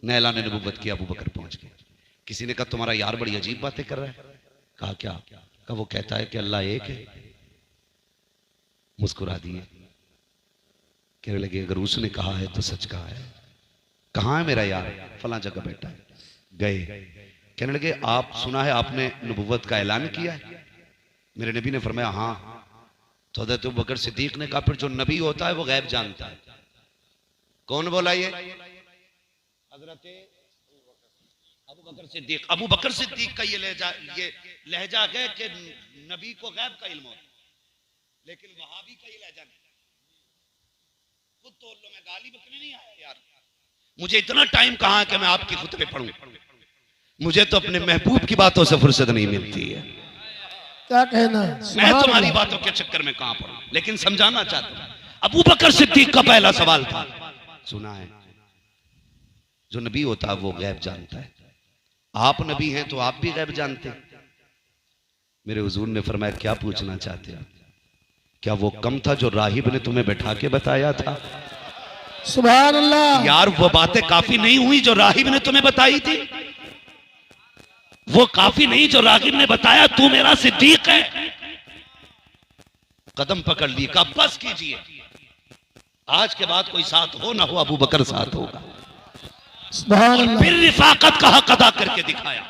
[SPEAKER 1] ने ऐलान नबुव्वत किया, अबू बकर पहुंच गए। किसी ने कहा तुम्हारा यार बड़ी अजीब बातें कर रहा है। कहा क्या? कहा वो कहता है कि अल्लाह एक है। मुस्कुरा दिए, कहने लगे अगर उसने कहा है तो सच कहा है। कहाँ है मेरा यार? फलां जगह बैठा है। गए, कहने लगे आप सुना है आपने नबुव्वत का ऐलान किया है? मेरे नबी ने फरमाया हाँ। तो हज़रत अबू बकर सिद्दीक ने कहा फिर जो नबी होता है वो गैब जानता है। कौन बोला ये? हजरत अबू बकर सिद्दीक। अबू बकर सिद्दीक का ये लहजा है कि नबी को गैब का इल्म होता, लेकिन वहाबी का ये लहजा नहीं। खुद तो लो, मैं गाली बकने नहीं आया यार, मुझे इतना टाइम कहां कि मैं आपकी खुतबे पढ़ूं। मुझे तो अपने महबूब की बातों से फुर्सत नहीं मिलती है।
[SPEAKER 2] क्या कहना,
[SPEAKER 1] मैं तुम्हारी बातों के चक्कर में कहां पढ़ूं, लेकिन समझाना चाहता हूं। अबू बकर सिद्दीक का पहला सवाल था, सुना है जो नबी होता है वो गैब जानता है। आप नबी हैं तो आप भी गैब जानते हैं। मेरे हुजूर ने फरमाया क्या पूछना चाहते हैं? क्या वो कम था जो राहिब ने तुम्हें बैठा के बताया था?
[SPEAKER 2] सुभान अल्लाह।
[SPEAKER 1] यार वो बातें काफी नहीं हुई जो राहिब ने तुम्हें बताई थी? वो काफी नहीं जो राहिब ने बताया तू मेरा सिद्दीक है? कदम पकड़ ली, कहा बस कीजिए, आज के बाद कोई साथ हो ना हो अबू बकर साथ होगा।
[SPEAKER 2] सुभान
[SPEAKER 1] और
[SPEAKER 2] अल्लाह।
[SPEAKER 1] फिर रिफाकत का हक अदा करके दिखाया।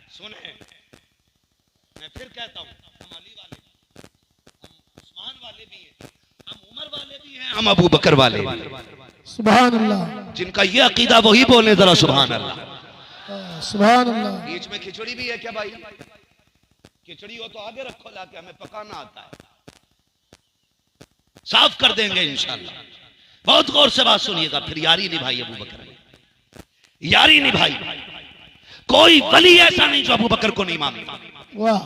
[SPEAKER 1] सुने, मैं फिर कहता हूं, हम अली वाले, हम उस्मान वाले भी हैं, हम उमर वाले भी हैं, हम अबू बकर वाले भी हैं।
[SPEAKER 2] सुभान अल्लाह।
[SPEAKER 1] जिनका ये अकीदा वही बोले जरा सुभान अल्लाह।
[SPEAKER 2] सुभान अल्लाह।
[SPEAKER 1] बीच में खिचड़ी भी है क्या भाई? खिचड़ी हो तो आगे रखो लाके, हमें पकाना आता है। साफ कर देंगे इंशाल्लाह। बहुत गौर से बात सुनिएगा। फिर यारी निभाई अबू बकर ने, यारी निभाई। कोई वली ऐसा नहीं जो अबू बकर को नहीं मानता।
[SPEAKER 2] वाह।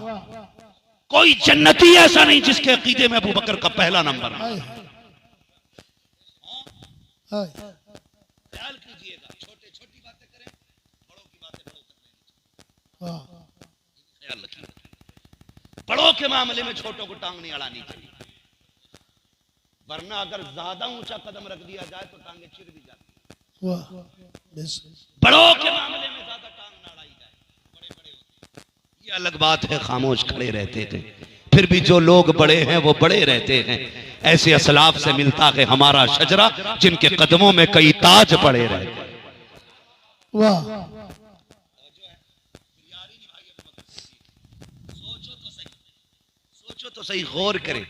[SPEAKER 1] कोई जन्नती ऐसा नहीं जिसके अकीदे में अबू बकर का पहला नंबर है। ख्याल कीजिएगा, छोटे छोटी बातें करें, बड़ों की बातें बड़ों तक लेनी चाहिए। ख्याल रखिए, बड़ों के मामले में छोटों को टांग नहीं अड़ानी चाहिए, वरना अगर ज्यादा ऊंचा कदम रख दिया जाए तो टांगे चिर भी जाती है। बड़ों के मामले में ज्यादा टांग ना अड़ाई जाए, बड़े बड़े होते हैं। ये अलग बात है, खामोश खड़े रहते थे, फिर भी जो लोग बड़े हैं वो बड़े रहते हैं। ऐसे असलाफ से मिलता है हमारा शजरा, जिनके कदमों में कई ताज पड़े रहते।
[SPEAKER 2] वाह।
[SPEAKER 1] सोचो तो सही, गौर करें,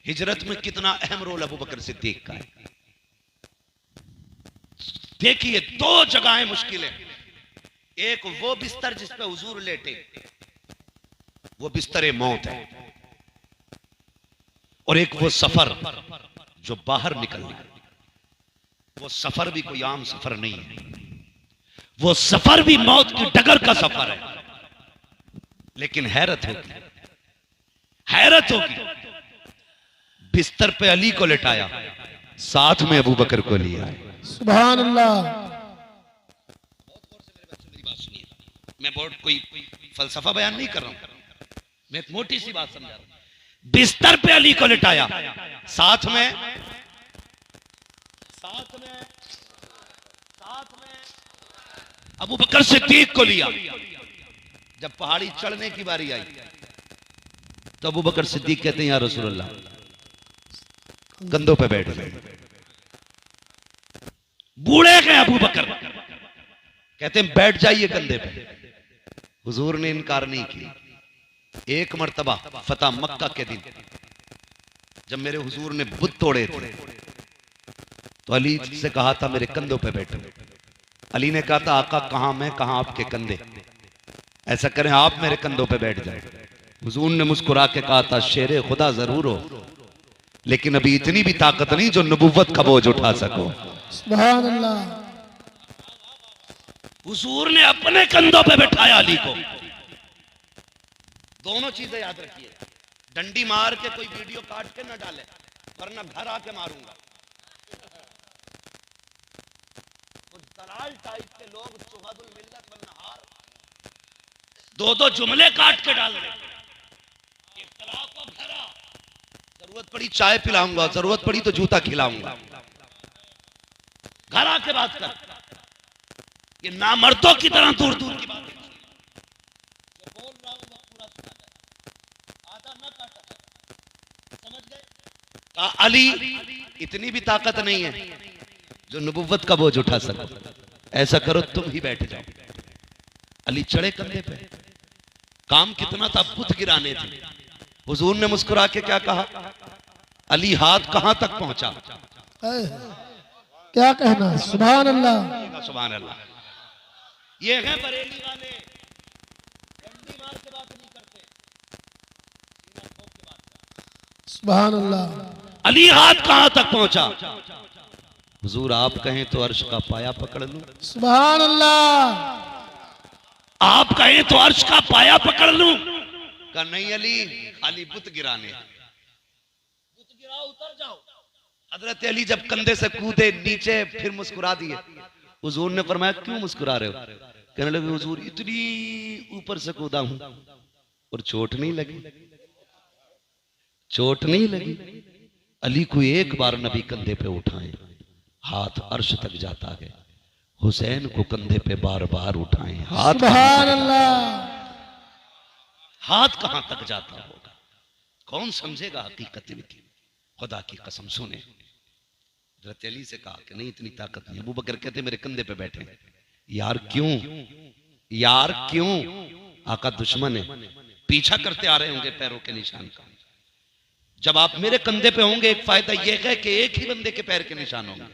[SPEAKER 1] हिजरत में कितना अहम रोल अबू बकर सिद्दीक का है। देखिए, दो जगहें मुश्किल है। एक वो बिस्तर जिस पे हुजूर लेटे, वो बिस्तर मौत है, और एक वो सफर जो बाहर निकलना है। वो सफर भी कोई आम सफर नहीं है, वो सफर भी मौत की डगर का सफर है। लेकिन हैरत होगी, हैरत होगी, बिस्तर पे अली को लेटाया, साथ में अबू बकर को लिया।
[SPEAKER 2] सुभान अल्लाह।
[SPEAKER 1] मैं बोर्ड कोई फलसफा बयान नहीं कर रहा हूं, मैं एक मोटी सी बात समझा रहा हूं। बिस्तर पे अली को लिटाया, साथ में अबू बकर सिद्दीक को लिया। जब पहाड़ी चढ़ने की बारी आई तो अबू बकर सिद्दीक कहते हैं या रसूलल्लाह, कंधों पे बैठ गए। बूढ़े गए अबू बकर, कहते हैं बैठ जाइए कंधे पे। हुजूर ने इनकार नहीं किया। एक मर्तबा फतह मक्का के दिन जब मेरे हुजूर ने बुत तोड़े थे तो अली से कहा था मेरे कंधों पे बैठो। अली ने कहा था आका कहां मैं कहां आपके कंधे, ऐसा करें आप मेरे कंधों पे बैठ जाए। हुजूर ने मुस्कुरा के कहा था शेरे खुदा जरूर हो, लेकिन अभी इतनी भी ताकत नहीं जो नबुव्वत का बोझ उठा सको।
[SPEAKER 2] सुभान अल्लाह।
[SPEAKER 1] हुजूर ने अपने कंधों पे बैठाया अली को। दोनों चीजें याद रखिए, डंडी मार के कोई वीडियो काट के ना डाले, वरना घर आके मारूंगा। कुछ दलाल टाइप के लोग सुहादुल मिल्लत वल नहार दो जुमले काट के डाल रहे। इख्तिलाफ को भरा, जरूरत पड़ी चाय पिलाऊंगा, जरूरत पड़ी तो जूता खिलाऊंगा। घर आके बात कर। ये नामर्दों की तरह दूर दूर की बात बोल रहा हूं, पूरा सुना जाए, आधा न काटा। समझ गए? अली इतनी भी ताकत नहीं है जो नबुव्वत का बोझ उठा सको। ऐसा करो तुम ही बैठ जाओ। अली चढ़े कंधे पे। काम कितना था, बुत गिराने थे। हुजूर ने मुस्कुरा के क्या कहा, अली हाथ कहां तक पहुंचा?
[SPEAKER 2] क्या कहना है? सुभान अल्लाह,
[SPEAKER 1] सुभान अल्लाह। ये है बरेली वाले, डंडी मार के बात नहीं करते, सीना ठोक के बात करते।
[SPEAKER 2] सुभान अल्लाह।
[SPEAKER 1] अली हाथ कहां तक पहुंचा? हुजूर आप कहें तो अर्श का पाया पकड़ लूं।
[SPEAKER 2] सुभान अल्लाह।
[SPEAKER 1] आप कहें तो अर्श का पाया पकड़ लूं। कहा नहीं अली, खाली बुत गिराने, बुत गिराओ उतर जाओ। हजरत अली जब कंधे से कूदे नीचे, फिर मुस्कुरा दिए। हुजूर ने फरमाया क्यों मुस्कुरा रहे हो? कहने लगे हुजूर इतनी ऊपर से कूदा हूं और चोट नहीं लगी, चोट नहीं लगी। अली को एक बार नबी कंधे पे उठाए, हाथ अर्श तक जाता है। हुसैन को कंधे पे बार बार उठाए, हाथ
[SPEAKER 2] सुभान अल्लाह।
[SPEAKER 1] हाथ कहां तक जाता होगा, कौन समझेगा हकीकत इनकी। खुदा की कसम सुने। हज़रत अली से कहा कि नहीं इतनी ताकत नहीं। अबू बकर कहते मेरे कंधे पे बैठे। यार क्यों, यार क्यों? आका दुश्मन है, पीछा करते आ रहे होंगे पैरों के निशान का। जब आप मेरे कंधे पे होंगे एक फायदा यह है कि एक ही बंदे के पैर के निशान होंगे,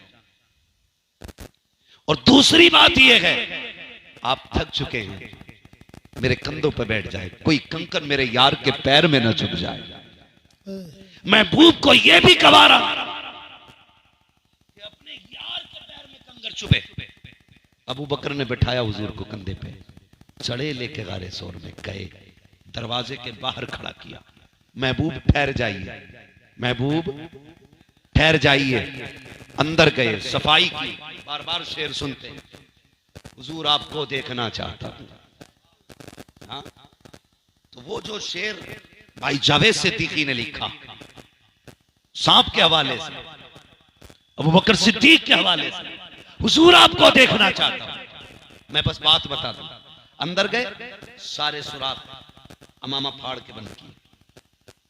[SPEAKER 1] और दूसरी बात यह है आप थक चुके हैं, मेरे कंधों पे बैठ जाए, कोई कंकर मेरे यार के पैर में न चुभ जाए। महबूब को यह भी गवारा कि अपने यार के पैर में कंकर चुभे। अबू बकर ने बिठाया हुजूर को कंधे पे, चढ़े लेके गारे सोर में गए, दरवाजे के बाहर खड़ा किया। महबूब ठहर जाइए, महबूब ठहर जाइए। अंदर गए, सफाई की, बार बार शेर सुनते, हुजूर आपको देखना चाहता हूं। हाँ? तो वो जो शेर भाई जावेद सिद्दीकी ने लिखा, सांप के हवाले से, अबू बकर सिद्दीक के हवाले से, हुजूर आपको देखना चाहता हूं। मैं बस बात बता दूं। अंदर गए, सारे सुराख अमामा फाड़ के बंद किए।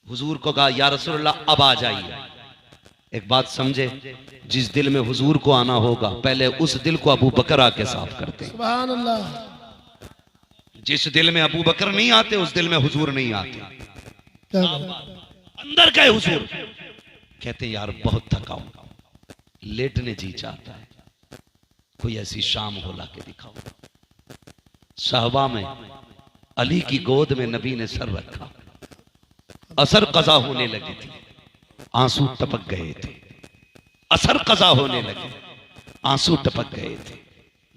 [SPEAKER 1] हुजूर को कहा या रसूलल्लाह अब आ जाइए। एक बात समझे, जिस दिल में हुजूर को आना होगा पहले उस दिल को अबू बकर आके साफ करते हैं।
[SPEAKER 2] सुभान अल्लाह।
[SPEAKER 1] जिस दिल में अबू बकर नहीं आते उस दिल में हुजूर नहीं आते। अंदर गए हुजूर, कहते यार बहुत थका हूं, लेटने जी चाहता है, कोई ऐसी शाम हो ला के दिखाओ। साहबा में अली की गोद में नबी ने सर रखा, असर कज़ा होने लगी थी, आंसू टपक गए थे। असर कज़ा होने लगे, आंसू टपक गए थे।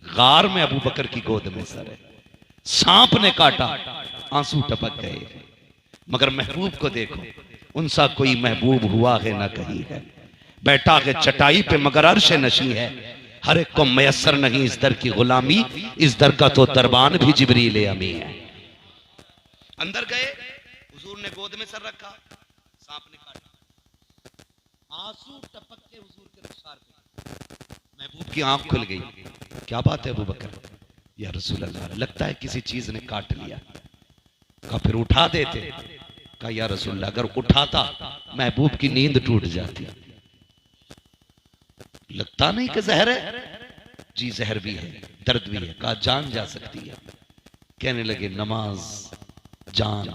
[SPEAKER 1] गार में अबू बकर की गोद में सर है, सांप ने काटा, आंसू टपक गए। मगर महबूब को देखो, उनसा कोई महबूब हुआ है ना कहीं है। बैठा है चटाई पे मगर अर्श नशी है, हर एक को मयसर नहीं इस दर की गुलामी, इस दर का तो दरबान भी जिब्रील अमी है। अंदर गए, हुजूर ने गोद में सर रखा, सांप ने काटा, आंसू टपक के हुजूर के रुखसार पे। महबूब की आंख खुल गई। क्या बात है अबू बकर? या रसूल अल्लाह, लगता है किसी चीज ने काट लिया। कहा फिर उठा देते। कहा या रसूल अल्लाह, अगर उठाता महबूब की नींद टूट जाती। लगता नहीं कि जहर है? जी जहर भी है, दर्द भी है। कहा जान जा सकती है। कहने लगे नमाज जान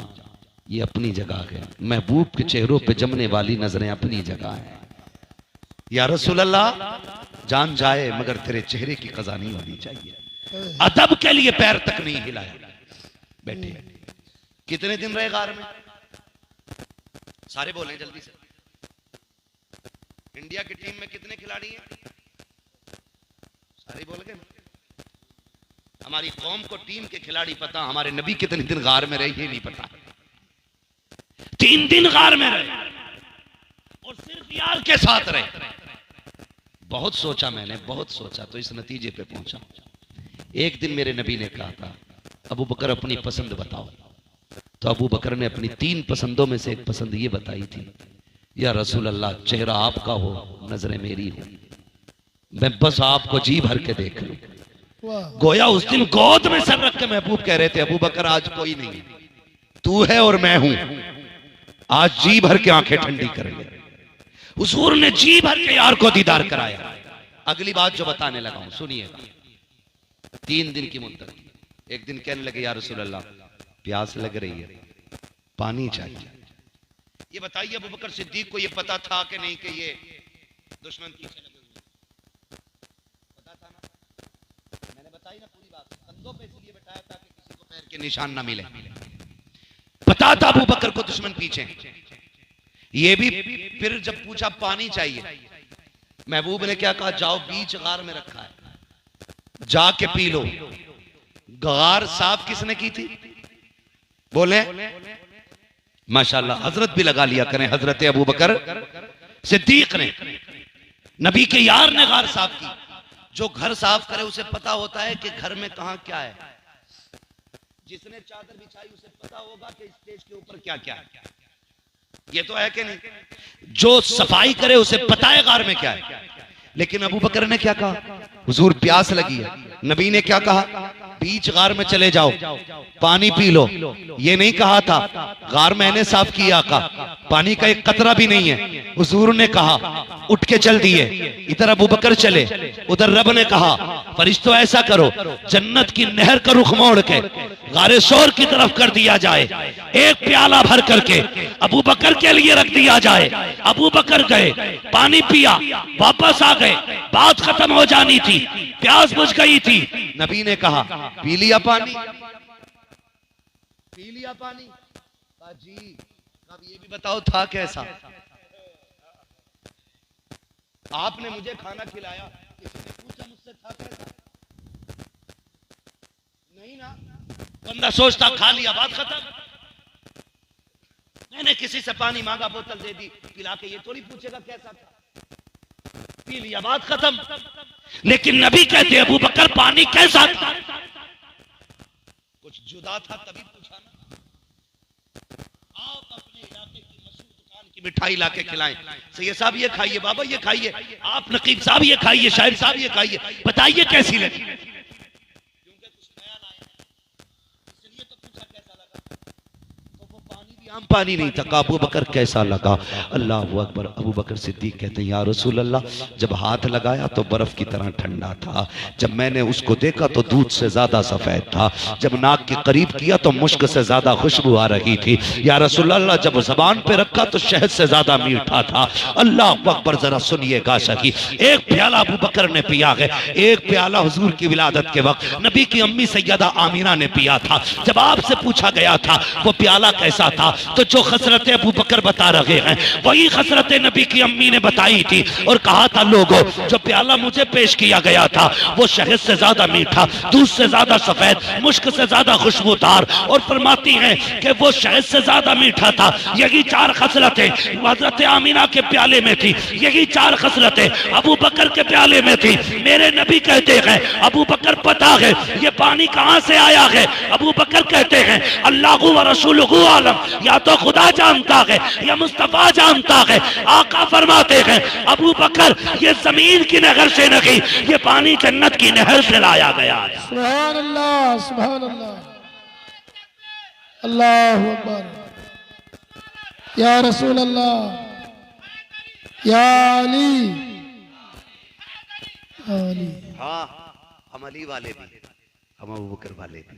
[SPEAKER 1] ये अपनी जगह है, महबूब के चेहरों पे जमने वाली नजरें अपनी जगह है। या रसूल अल्लाह जान जाए मगर तेरे चेहरे की कज़ा नहीं होनी चाहिए। अदब के लिए पैर तक नहीं हिलाया, बैठे। कितने दिन रहे गार में? सारे बोले जल्दी से। इंडिया की टीम में कितने खिलाड़ी हैं? सारे बोल गए। हमारी कौम को टीम के खिलाड़ी पता, हमारे नबी कितने दिन गार में रहे ये नहीं पता। 3 दिन गार में रहे और सिर्फ यार के साथ रहे। बहुत सोचा मैंने, बहुत सोचा तो इस नतीजे पे पहुंचा। एक दिन मेरे नबी ने कहा था अबू बकर अपनी पसंद बताओ। तो अबू बकर ने अपनी 3 पसंदों में से एक पसंद ये बताई थी, या रसूल अल्लाह चेहरा आपका हो, नजरें मेरी हो, मैं बस आपको जी भर के देख लूं। गोया उस दिन गोद में सर रख के महबूब कह रहे थे अबू बकर आज कोई नहीं, तू है और मैं हूं, आज जी भर के आंखें ठंडी कर ले। हुजूर ने जी भर के यार को दीदार कराया। अगली बात जो बताने लगा हूं सुनिएगा। 3 दिन की मुद्दत। एक दिन कहने लगे या रसूल अल्लाह प्यास लग रही है, पानी चाहिए। ये बताइए अबू बकर सिद्दीक को ये पता था कि नहीं कि ये दुश्मन पीछे लगे हुए? पता था ना? मैंने बताई ना पूरी बात। कंधों पे इसलिए बैठाया था कि किसी को पैर के निशान ना मिले। पता था अबू बकर को दुश्मन पीछे। ये भी फिर जब पूछा पानी चाहिए, महबूब ने क्या कहा? जाओ बीच गार में रखा है, जाके पी लो। गार साफ किसने की थी? बोले माशाल्लाह, हजरत भी लगा लिया करें, हजरत अबू बकर सिद्दीक ने, नबी के यार ने गार साफ की। जो घर साफ करे उसे पता होता है कि घर में कहां क्या है। जिसने चादर बिछाई उसे पता होगा कि स्टेज के ऊपर क्या क्या है। ये तो है कि नहीं? जो सफाई करे उसे पता है गार में क्या है। लेकिन अबू बकर ने क्या कहा? हुजूर प्यास लगी है। नबी ने क्या कहा? बीच गार में चले जाओ, पानी पी लो। ये नहीं कहा था गार मैंने साफ किया का, पानी का एक कतरा भी नहीं है। हुजूर ने कहा उठ के चल दिए। इधर अबू बकर चले, उधर रब ने कहा फरिश्तों ऐसा करो जन्नत की नहर का रुख मोड़ के गारे शोर की तरफ कर दिया जाए, एक प्याला भर करके अबू बकर के लिए रख दिया जाए। अबू बकर गए, पानी पिया, वापस आ गए। बात खत्म हो जानी थी, प्यास बुझ गई थी। नबी ने कहा पी लिया पानी? पी लिया पानी? जी। अब ये भी बताओ था कैसा? आपने मुझे खाना खिलाया, किसी ने पूछा मुझसे था कैसा? नहीं ना। बंदा सोचता खा लिया बात खत्म। मैंने किसी से पानी मांगा, बोतल दे दी, पिला के, ये थोड़ी पूछेगा कैसा था। पी लिया बात खत्म। लेकिन नबी कहते अबू बकर पानी कैसा था? कुछ जुदा था तभी पूछा ना। आप अपने इलाके की मशहूर दुकान की मिठाई लाके खिलाएं, सैयद साहब ये खाइए, बाबा ये खाइए, आप नकीब साहब ये खाइए, शाहिर साहब ये खाइए, बताइए कैसी लगी? क्योंकि कुछ नया लाया, इसलिए तो पूछा कैसा लगा। तो वो पानी भी आम पानी नहीं था। अबू बकर कैसा लगा? अल्लाह अकबर। अबू बकर सिद्दीक कहते हैं या रसूल अल्लाह जब हाथ लगाया तो बर्फ की तरह ठंडा था, जब मैंने उसको देखा तो दूध से ज्यादा सफेद था, जब नाक के करीब किया तो मुश्क से ज्यादा खुशबू आ रही थी। या रसूल अल्लाह जब जबान पे रखा तो शहद से ज्यादा मीठा था। अल्लाह अकबर। जरा सुनिएगा सही, एक प्याला अबू बकर ने पिया है, एक प्याला हुजूर की विलादत के वक्त नबी की अम्मी सैयदा आमिना ने पिया था। जब आपसे पूछा गया था वो प्याला कैसा था,
[SPEAKER 3] तो जो खसरत अबू बकर बता रहे हैं वही खसरत नबी की अम्मी ने बताई थी और कहा था लोगों जो प्याला मुझे पेश किया गया था वो शहद से ज्यादा मीठा, दूध से ज्यादा सफेद, मुश्क से ज्यादा खुशबूदार, और फरमाती हैं कि वो शहद से ज्यादा मीठा था। यही 4 खसलतें हजरत आमीना के प्याले में थी, यही 4 खसलतें अबू बकर के प्याले में थी। मेरे नबी कहते हैं अबू बकर पता है ये पानी कहां से आया है। अबू बकर कहते हैं अल्लाह व रसूलुहु आलम, या तो खुदा जानता है या मुस्तफा जानता है। आका फरमाते हैं अबू बकर ये जमीन की नहर से नहीं, ये पानी जन्नत की नहर से लाया गया है।
[SPEAKER 2] सुभान अल्लाह, सुभान अल्लाह, अल्लाहु अकबर, या रसूल अल्लाह, या अली, अली।
[SPEAKER 1] हाँ, हम अली वाले भी, हम अबू बकर वाले भी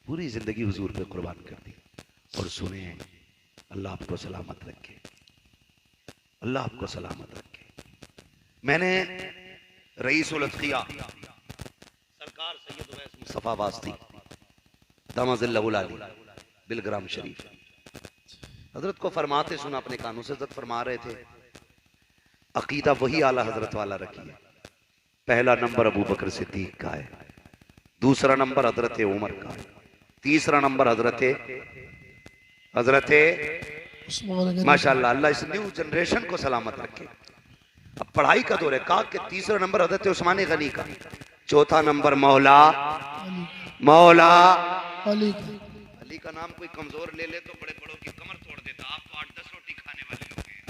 [SPEAKER 1] पूरी जिंदगी हुजूर पे कुर्बान कर दी। और सुने, अल्लाह आपको सलामत रखे, अल्लाह आपको सलामत रखे। मैंने रईसुल अत्किया सरकार सैयद उवैस मुस्तफा वास्ती दामजिल्लहुल आली बिलग्राम शरीफ हजरत को फरमाते सुना, अपने कानों से हजरत फरमा रहे थे अकीदा वही आला हजरत वाला रखिए। पहला नंबर अबू बकर सिद्दीक का है, दूसरा नंबर हजरत उमर का है, तीसरा नंबर हजरत माशाअल्लाह, अल्लाह इस न्यू जनरेशन को सलामत रखे। अब पढ़ाई का दौर है। कहा कि तीसरा नंबर हजरत उस्मान गनी का, चौथा नंबर मौला
[SPEAKER 2] अली
[SPEAKER 1] का नाम कोई कमजोर ले ले तो बड़े बड़ों की कमर तोड़ देता। आप तो 8-10 रोटी खाने वाले लोग हैं,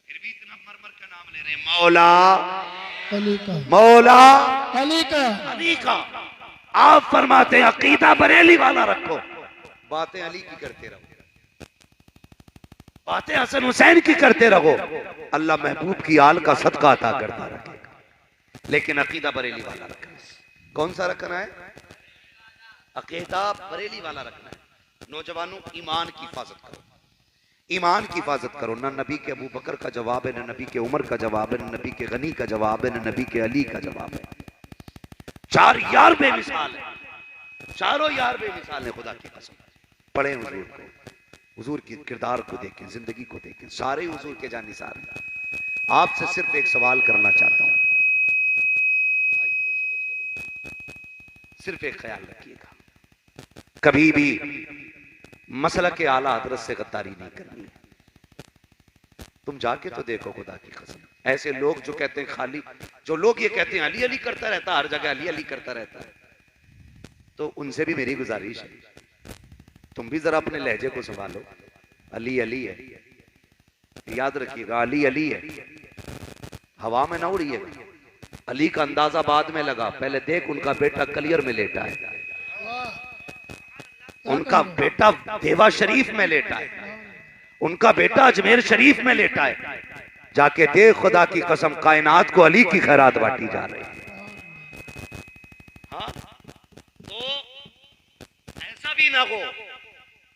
[SPEAKER 1] फिर भी इतना मरमर का नाम ले रहे हैं। अली का आप फरमाते हैं अकीदा बरेली वाला रखो, बातें अली की करते रहो, बातें हसन हुसैन की करते रहो, अल्लाह महबूब की आल का सदका अता करता रखेगा। लेकिन अकीदा बरेली वाला रखना। कौन सा रखना है? अकीदा बरेली वाला रखना है। नौजवानों, ईमान की हिफाजत करो, ईमान की हिफाजत करो। ना नबी के अबू बकर का जवाब है, ना नबी के उमर का जवाब है, ना नबी के गनी का जवाब है, ना नबी के अली का जवाब है। 4 यार बेमिसाल है, चारों यार बेमिसाल है। खुदा की कसम पढ़े हुजूर को, हुजूर की किरदार को देखें, जिंदगी को देखें, सारे हुजूर के जानिसार हैं। आपसे सिर्फ एक सवाल करना चाहता हूं, सिर्फ एक ख्याल रखिएगा, कभी भी मसला के आला हजरत से गद्दारी नहीं करनी है। तुम जाके तो देखो खुदा की कसम, ऐसे लोग जो कहते हैं खाली, जो लोग ये कहते हैं अली अली करता रहता है, हर जगह अली अली करता रहता है, तो उनसे भी मेरी गुजारिश है, तुम भी जरा अपने लहजे को संभालो। अली अली है, याद रखिएगा, अली अली है, हवा में ना उड़िएगा। अली का अंदाजा बाद में लगा, पहले देख उनका बेटा कलियर में लेटा है, उनका बेटा देवा शरीफ में लेटा है, उनका बेटा अजमेर शरीफ में लेटा है। जाके देख, खुदा की कसम कायनात को अली की खैरात बांटी जा रही है। हाँ, तो ऐसा भी ना हो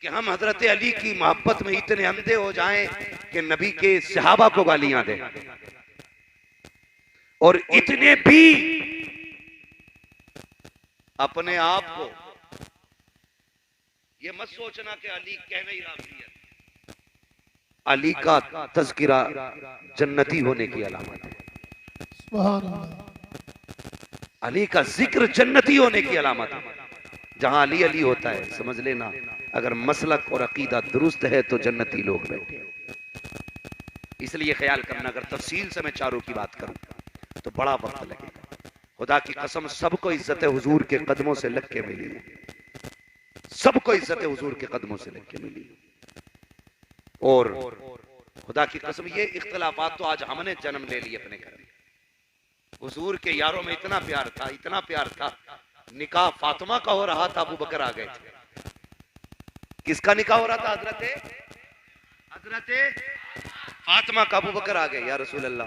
[SPEAKER 1] कि हम हजरत अली की मोहब्बत में इतने अंधे हो जाएं कि नबी के सहाबा को गालियां दें, और इतने भी अपने आप को ये मत सोचना कि अली कहना ही राजी है। अली का तज़किरा जन्नती होने की अलामत है।
[SPEAKER 2] सुभान अल्लाह।
[SPEAKER 1] अली का जिक्र जन्नती होने की अलामत है। जहां अली अली होता है, समझ लेना अगर मसलक और अकीदा दुरुस्त है तो जन्नती लोग बैठे। इसलिए ख्याल करना, अगर तफसील से मैं चारों की बात करूं तो बड़ा वक्त लगेगा। खुदा की कसम सबको इज्जत हुजूर के कदमों से लग के मिली है, सबको इज्जत हुजूर के कदमों से लग के मिली। और खुदा की कसम ये इख्तलाफात तो आज हमने जन्म ले लिए अपने घर में। हुजूर के यारों में इतना प्यार था, इतना प्यार था, निकाह फातिमा का हो रहा था, अबू बकर आ गए थे। किसका निकाह हो रहा था? हजरत फातिमा का। अबू बकर आ गए, या रसूल अल्लाह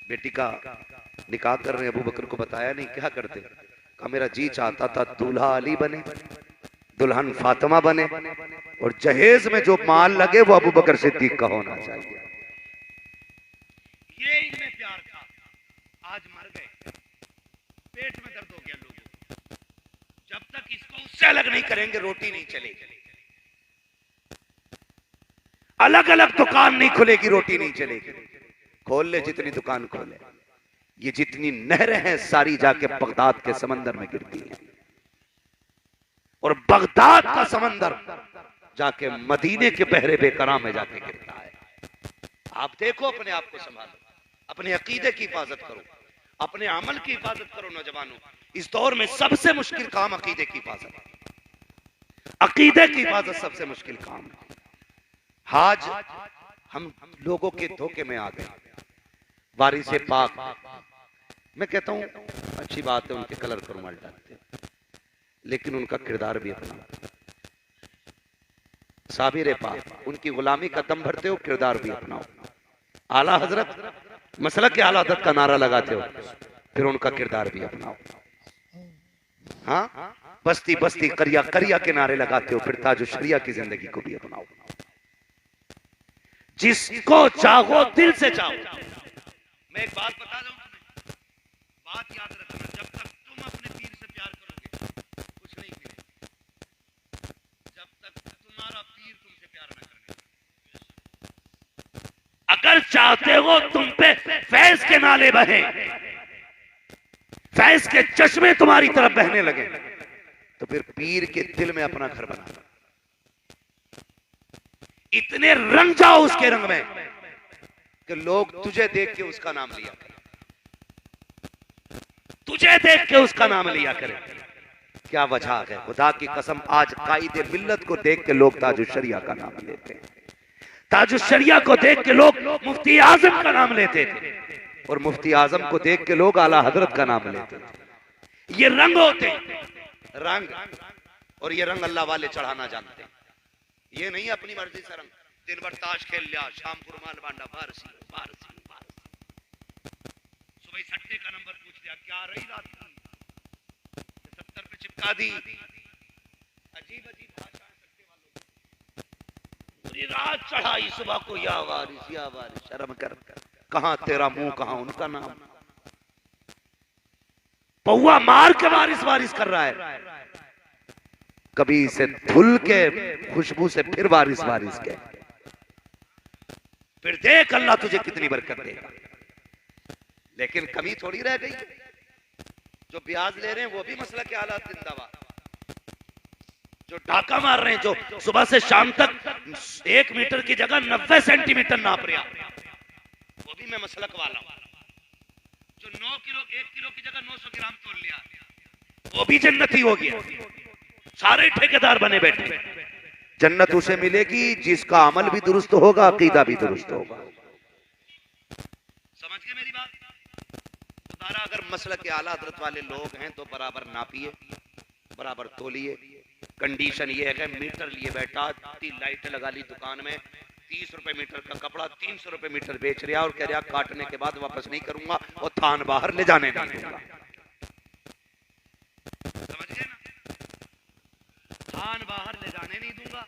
[SPEAKER 1] बेटी का निकाह कर रहे हैं। अबू बकर को बताया नहीं, क्या करते? कहा मेरा जी चाहता था दूल्हा अली बने, दुल्हन फातिमा बने, और जहेज में जो माल लगे वो अबू बकर सिद्दीक का होना चाहिए। ये इनमें प्यार था। आज मर गए, पेट में दर्द हो गया लोगों को। जब तक इसको उससे अलग नहीं करेंगे रोटी नहीं चलेगी। अलग अलग दुकान नहीं खुलेगी, रोटी नहीं चलेगी। खोल ले जितनी दुकान खोले, ये जितनी नहरें हैं सारी जाके बगदाद के समंदर में गिरती हैं, और बगदाद का समंदर जाके मदीने के बहरे बेकरां में जाके गिरता है। आप देखो, अपने आप को संभालो, अपने अकीदे की हिफाजत करो, अपने अमल की हिफाजत करो। नौजवानों, इस दौर में सबसे मुश्किल काम अकीदे की हिफाजत है। अकीदे की हिफाजत सबसे मुश्किल काम है। आज हम लोगों के धोखे में आ गए। वारिस पाक, मैं कहता हूं अच्छी बात है, उनके कलर को रुमाल डालते हैं, लेकिन उनका किरदार भी अपना। साबिर पाक, उनकी गुलामी का दम भरते हो, किरदार भी अपनाओ। आला हजरत, मसलक के आला हजरत का नारा लगाते हो, फिर उनका किरदार भी अपनाओ। हाँ, बस्ती बस्ती करिया करिया के नारे लगाते हो, फिर ताजो शरिया की जिंदगी को भी अपनाओ। जिसको चाहो दिल से चाहो। मैं एक बात बता दूं तुम्हें, बात याद रखना, जब तक तुम अपने पीर से प्यार करोगे कुछ नहीं मिलेगा, जब तक तुम्हारा पीर तुमसे प्यार न करे। अगर चाहते हो तुम पे फैज के नाले बहे, फैज के चश्मे तुम्हारी तरफ बहने लगे, तो फिर पीर के दिल में अपना घर बना, इतने रंग जाओ उसके रंग में कि लोग तुझे देख के उसका नाम लिया करें, तुझे देख के उसका नाम लिया करें। क्या वजह है? खुदा की कसम, आज कायदे मिल्लत को देख के लोग ताजुश शरिया का नाम लेते हैं, ताजुश शरिया को देख के लोग मुफ्ती आजम का नाम लेते थे, और मुफ्ती आजम को देख के लोग आला हजरत का नाम लेते थे। ये रंग होते हैं, रंग, और ये रंग अल्लाह वाले चढ़ाना जानते हैं। ये नहीं अपनी मर्जी से रंग, दिन भर ताश खेल लिया, शाम को रुमाल बांधा, बारसी बारसी बारसी, सुबह सट्टे का नंबर पूछ लिया, क्या रही रात की, 70 पे चिपका दी। अजीब अजीब भाषा सट्टे वालों, पूरी रात चढ़ाई, सुबह को या वारिस शर्म कर, कहां तेरा मुंह कहां उनका नाम। पौआ मार के वारिस वारिस कर रहा है, कभी से धुल के खुशबू से फिर वारिस वारिस के, फिर देख अल्लाह तुझे कितनी बरकत देगा। लेकिन कमी थोड़ी रह गई, जो ब्याज ले रहे हैं वो भी मसला के हालात जिंदाबाद, जो डाका मार रहे हैं, जो सुबह से शाम तक 1 मीटर की जगह 90 सेंटीमीटर नाप रहा, वो भी मैं मसलक वाला हूं। जो 9 किलो 1 किलो की जगह 900 ग्राम तोल लिया, वो भी जन्नती हो गया। सारे ठेकेदार बने बैठे। जन्नत उसे मिलेगी जिसका अमल भी दुरुस्त होगा, अकीदा भी दुरुस्त होगा। समझ गए मेरी बात? तारा अगर मसलक के आला हजरत वाले लोग हैं तो बराबर नापिए, बराबर तोलिए। कंडीशन ये है कि मीटर लिए बैठा, 3 लाइटें लगा ली दुकान में, 30 रुपए मीटर का कपड़ा 300 रुपए मीटर बेच रहा, और कह रहा काटने के बाद वापस नहीं करूंगा और थान बाहर ले जाने नहीं दूंगा। समझ गए ना? थान बाहर ले जाने नहीं दूंगा,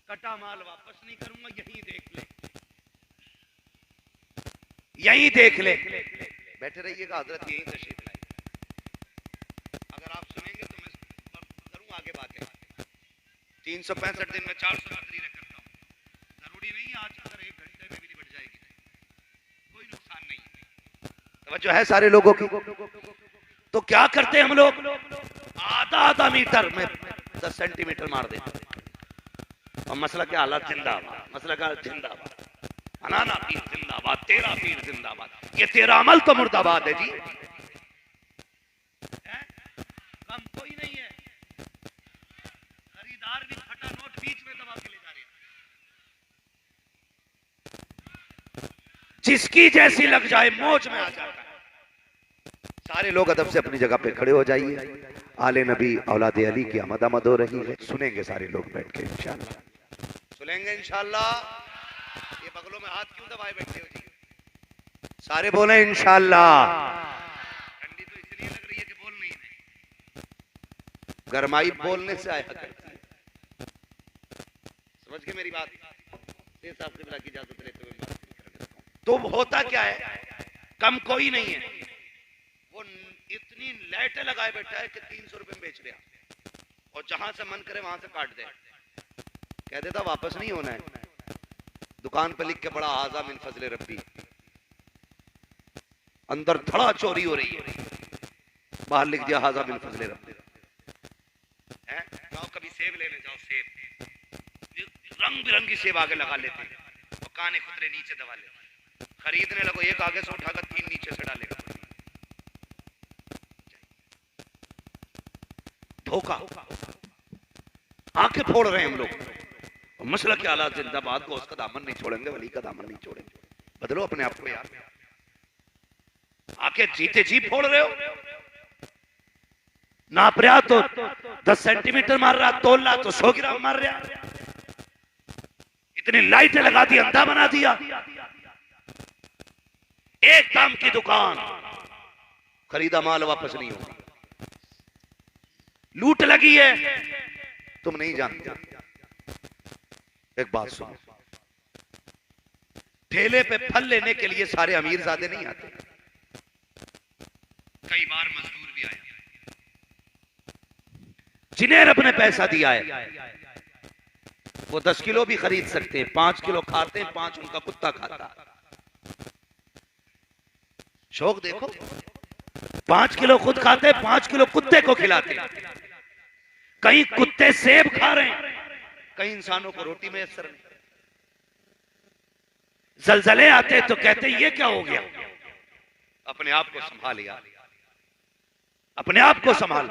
[SPEAKER 1] कटा माल वापस नहीं करूंगा, यहीं देख ले, यहीं देख ले। बैठे रहिएगा, हजरत यहीं तशरीफ लाए। अगर आप सुनेंगे तो मैं करूंगा आगे बातें। 365 दिन में 400 तकरीरें करता हूं, जरूरी नहीं है आज अगर 1 घंटे में भी निपट जाएगी, कोई नुकसान नहीं है। तवज्जो है सारे लोगों की? तो क्या करते हैं हम लोग, आधा मीटर में 10 सेंटीमीटर मार देते, और मसला के हालात जिंदाबाद, मसला का जिंदाबाद, अनाना पीर जिंदाबाद, तेरा पीर जिंदाबाद। ये तेरा अमल तो मुर्दाबाद है जी, कम कोई नहीं है। खरीदार भी फटा नोट बीच में दबा के ले जा रहे हैं, जिसकी जैसी लग जाए मौज में आ जाता है। सारे लोग अदब से अपनी जगह पे खड़े हो जाइए। आले नबी औलाद अली की आमद आमद हो रही है, सुनेंगे सारे लोग बैठ के इंशाल्लाह, सुनेंगे इंशाल्लाह। ये बगलों में हाथ क्यों दबाए बैठे हो जी? सारे बोले इंशाल्लाह। ठंडी तो इसलिए लग रही है कि बोल नहीं रहे, गरमाई बोलने से आया करती है। समझ गए मेरी बात? साहब की इजाजत लेते हुए बात करने लगता हूं। तो होता क्या है, कम कोई नहीं है, वो इतनी लाइटें लगाए बैठा है कि 300 रुपए में बेच रहा, और जहां से मन करे वहां से काट दे, कह देता वापस नहीं होना है, दुकान पे लिख के पड़ा हाजा मिन फजले रब्बी, अंदर थड़ा चोरी हो रही है, बाहर लिख दिया हाजा मिन फजले रब्बी। जाओ कभी सेब लेने जाओ, सेब रंग बिरंगी सेब आगे लगा लेते हैं, तो काने खुतरे नीचे दबा लेते, खरीदने लगो एक आगे से उठाकर 3 नीचे से डालेगा। धोखा, आंखें फोड़ रहे हैं हम लोग। मसला के आला जिंदाबाद को उसका दामन नहीं छोड़ेंगे, वली का दामन नहीं छोड़ेंगे। बदलो अपने आप को यार, आंखें जीते जी फोड़ रहे हो। नाप रहा तो 10 सेंटीमीटर मार रहा, तोल रहा तो 100 ग्राम मार रहा, इतनी लाइटें लगा दी, अंधा बना दिया। एक दाम की दुकान, खरीदा माल वापस नहीं होगा, लूट लगी है, तुम नहीं जानते। एक बात सुनो, ठेले पे फल लेने के लिए सारे अमीरजादे नहीं आते, कई बार मजदूर भी आए, जिन्हें रब ने पैसा दिया है वो 10 किलो भी खरीद सकते हैं, 5 किलो खाते हैं, 5 उनका कुत्ता खाता। शौक देखो, 5 किलो खुद खाते, 5 किलो कुत्ते को खिलाते। कई कुत्ते सेब खा रहे हैं, कई इंसानों को रोटी में असर नहीं। जलजले आते तो कहते ये क्या हो गया। अपने आप को संभाल यार, अपने आप को संभाल।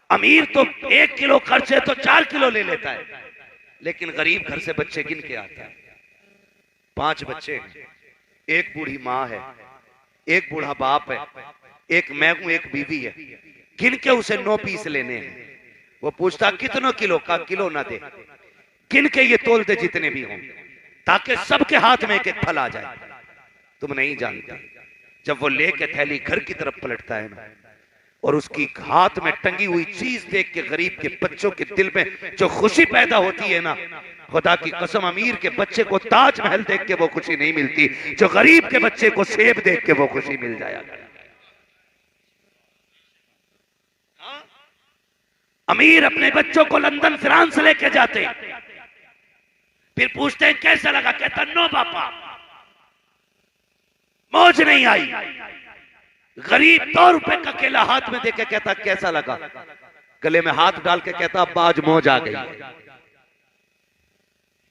[SPEAKER 1] अमीर तो 1 किलो खर्चे तो 4 किलो ले लेता है, लेकिन गरीब घर से बच्चे गिन के आता है। 5 बच्चे, एक बूढ़ी माँ है, एक बूढ़ा बाप है, एक मैं हूं, एक बीवी है। गिन के उसे 9 पीस लेने हैं। वो पूछता कितनों किलो का, किलो ना दे, गिन के ये तोल दे जितने भी हों, ताकि सबके हाथ में एक एक फल आ जाए। तुम नहीं जानते, जब वो लेके थैली घर की तरफ पलटता है ना, और उसकी हाथ में टंगी हुई चीज देख के गरीब के बच्चों के दिल में जो खुशी पैदा होती है ना, खुदा की कसम, अमीर के बच्चे को ताजमहल देख के वो खुशी नहीं मिलती, जो गरीब के बच्चे को सेब देख के वो खुशी मिल जाया। अमीर अपने बच्चों को लंदन फ्रांस लेके जाते, फिर पूछते हैं कैसा लगा, कहता नो पापा, मौज नहीं आई। गरीब 2 रुपए का केला हाथ में देके कहता कैसा लगा, गले में हाथ डाल के कहता अब आज मौज आ गई।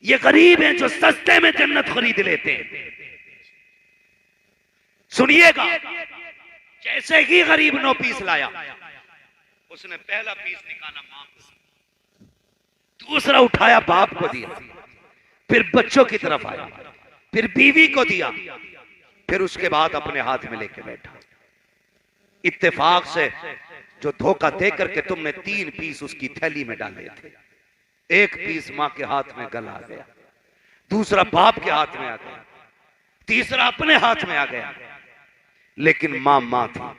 [SPEAKER 1] ये गरीब हैं जो सस्ते में जन्नत खरीद लेते हैं। सुनिएगा, जैसे ही गरीब 9 पीस लाया, उसने पहला पीस निकाला मां को, दूसरा उठाया बाप को दिया, फिर बच्चों की तरफ आया, फिर बीवी को दिया, फिर उसके बाद अपने हाथ में लेके बैठा। इत्तेफाक से जो धोखा दे करके तुमने 3 पीस उसकी थैली में डाले थे, 1 पीस मां के हाथ में गल आ गया, दूसरा बाप के हाथ में आ गया, तीसरा अपने हाथ में आ गया, लेकिन मां थी।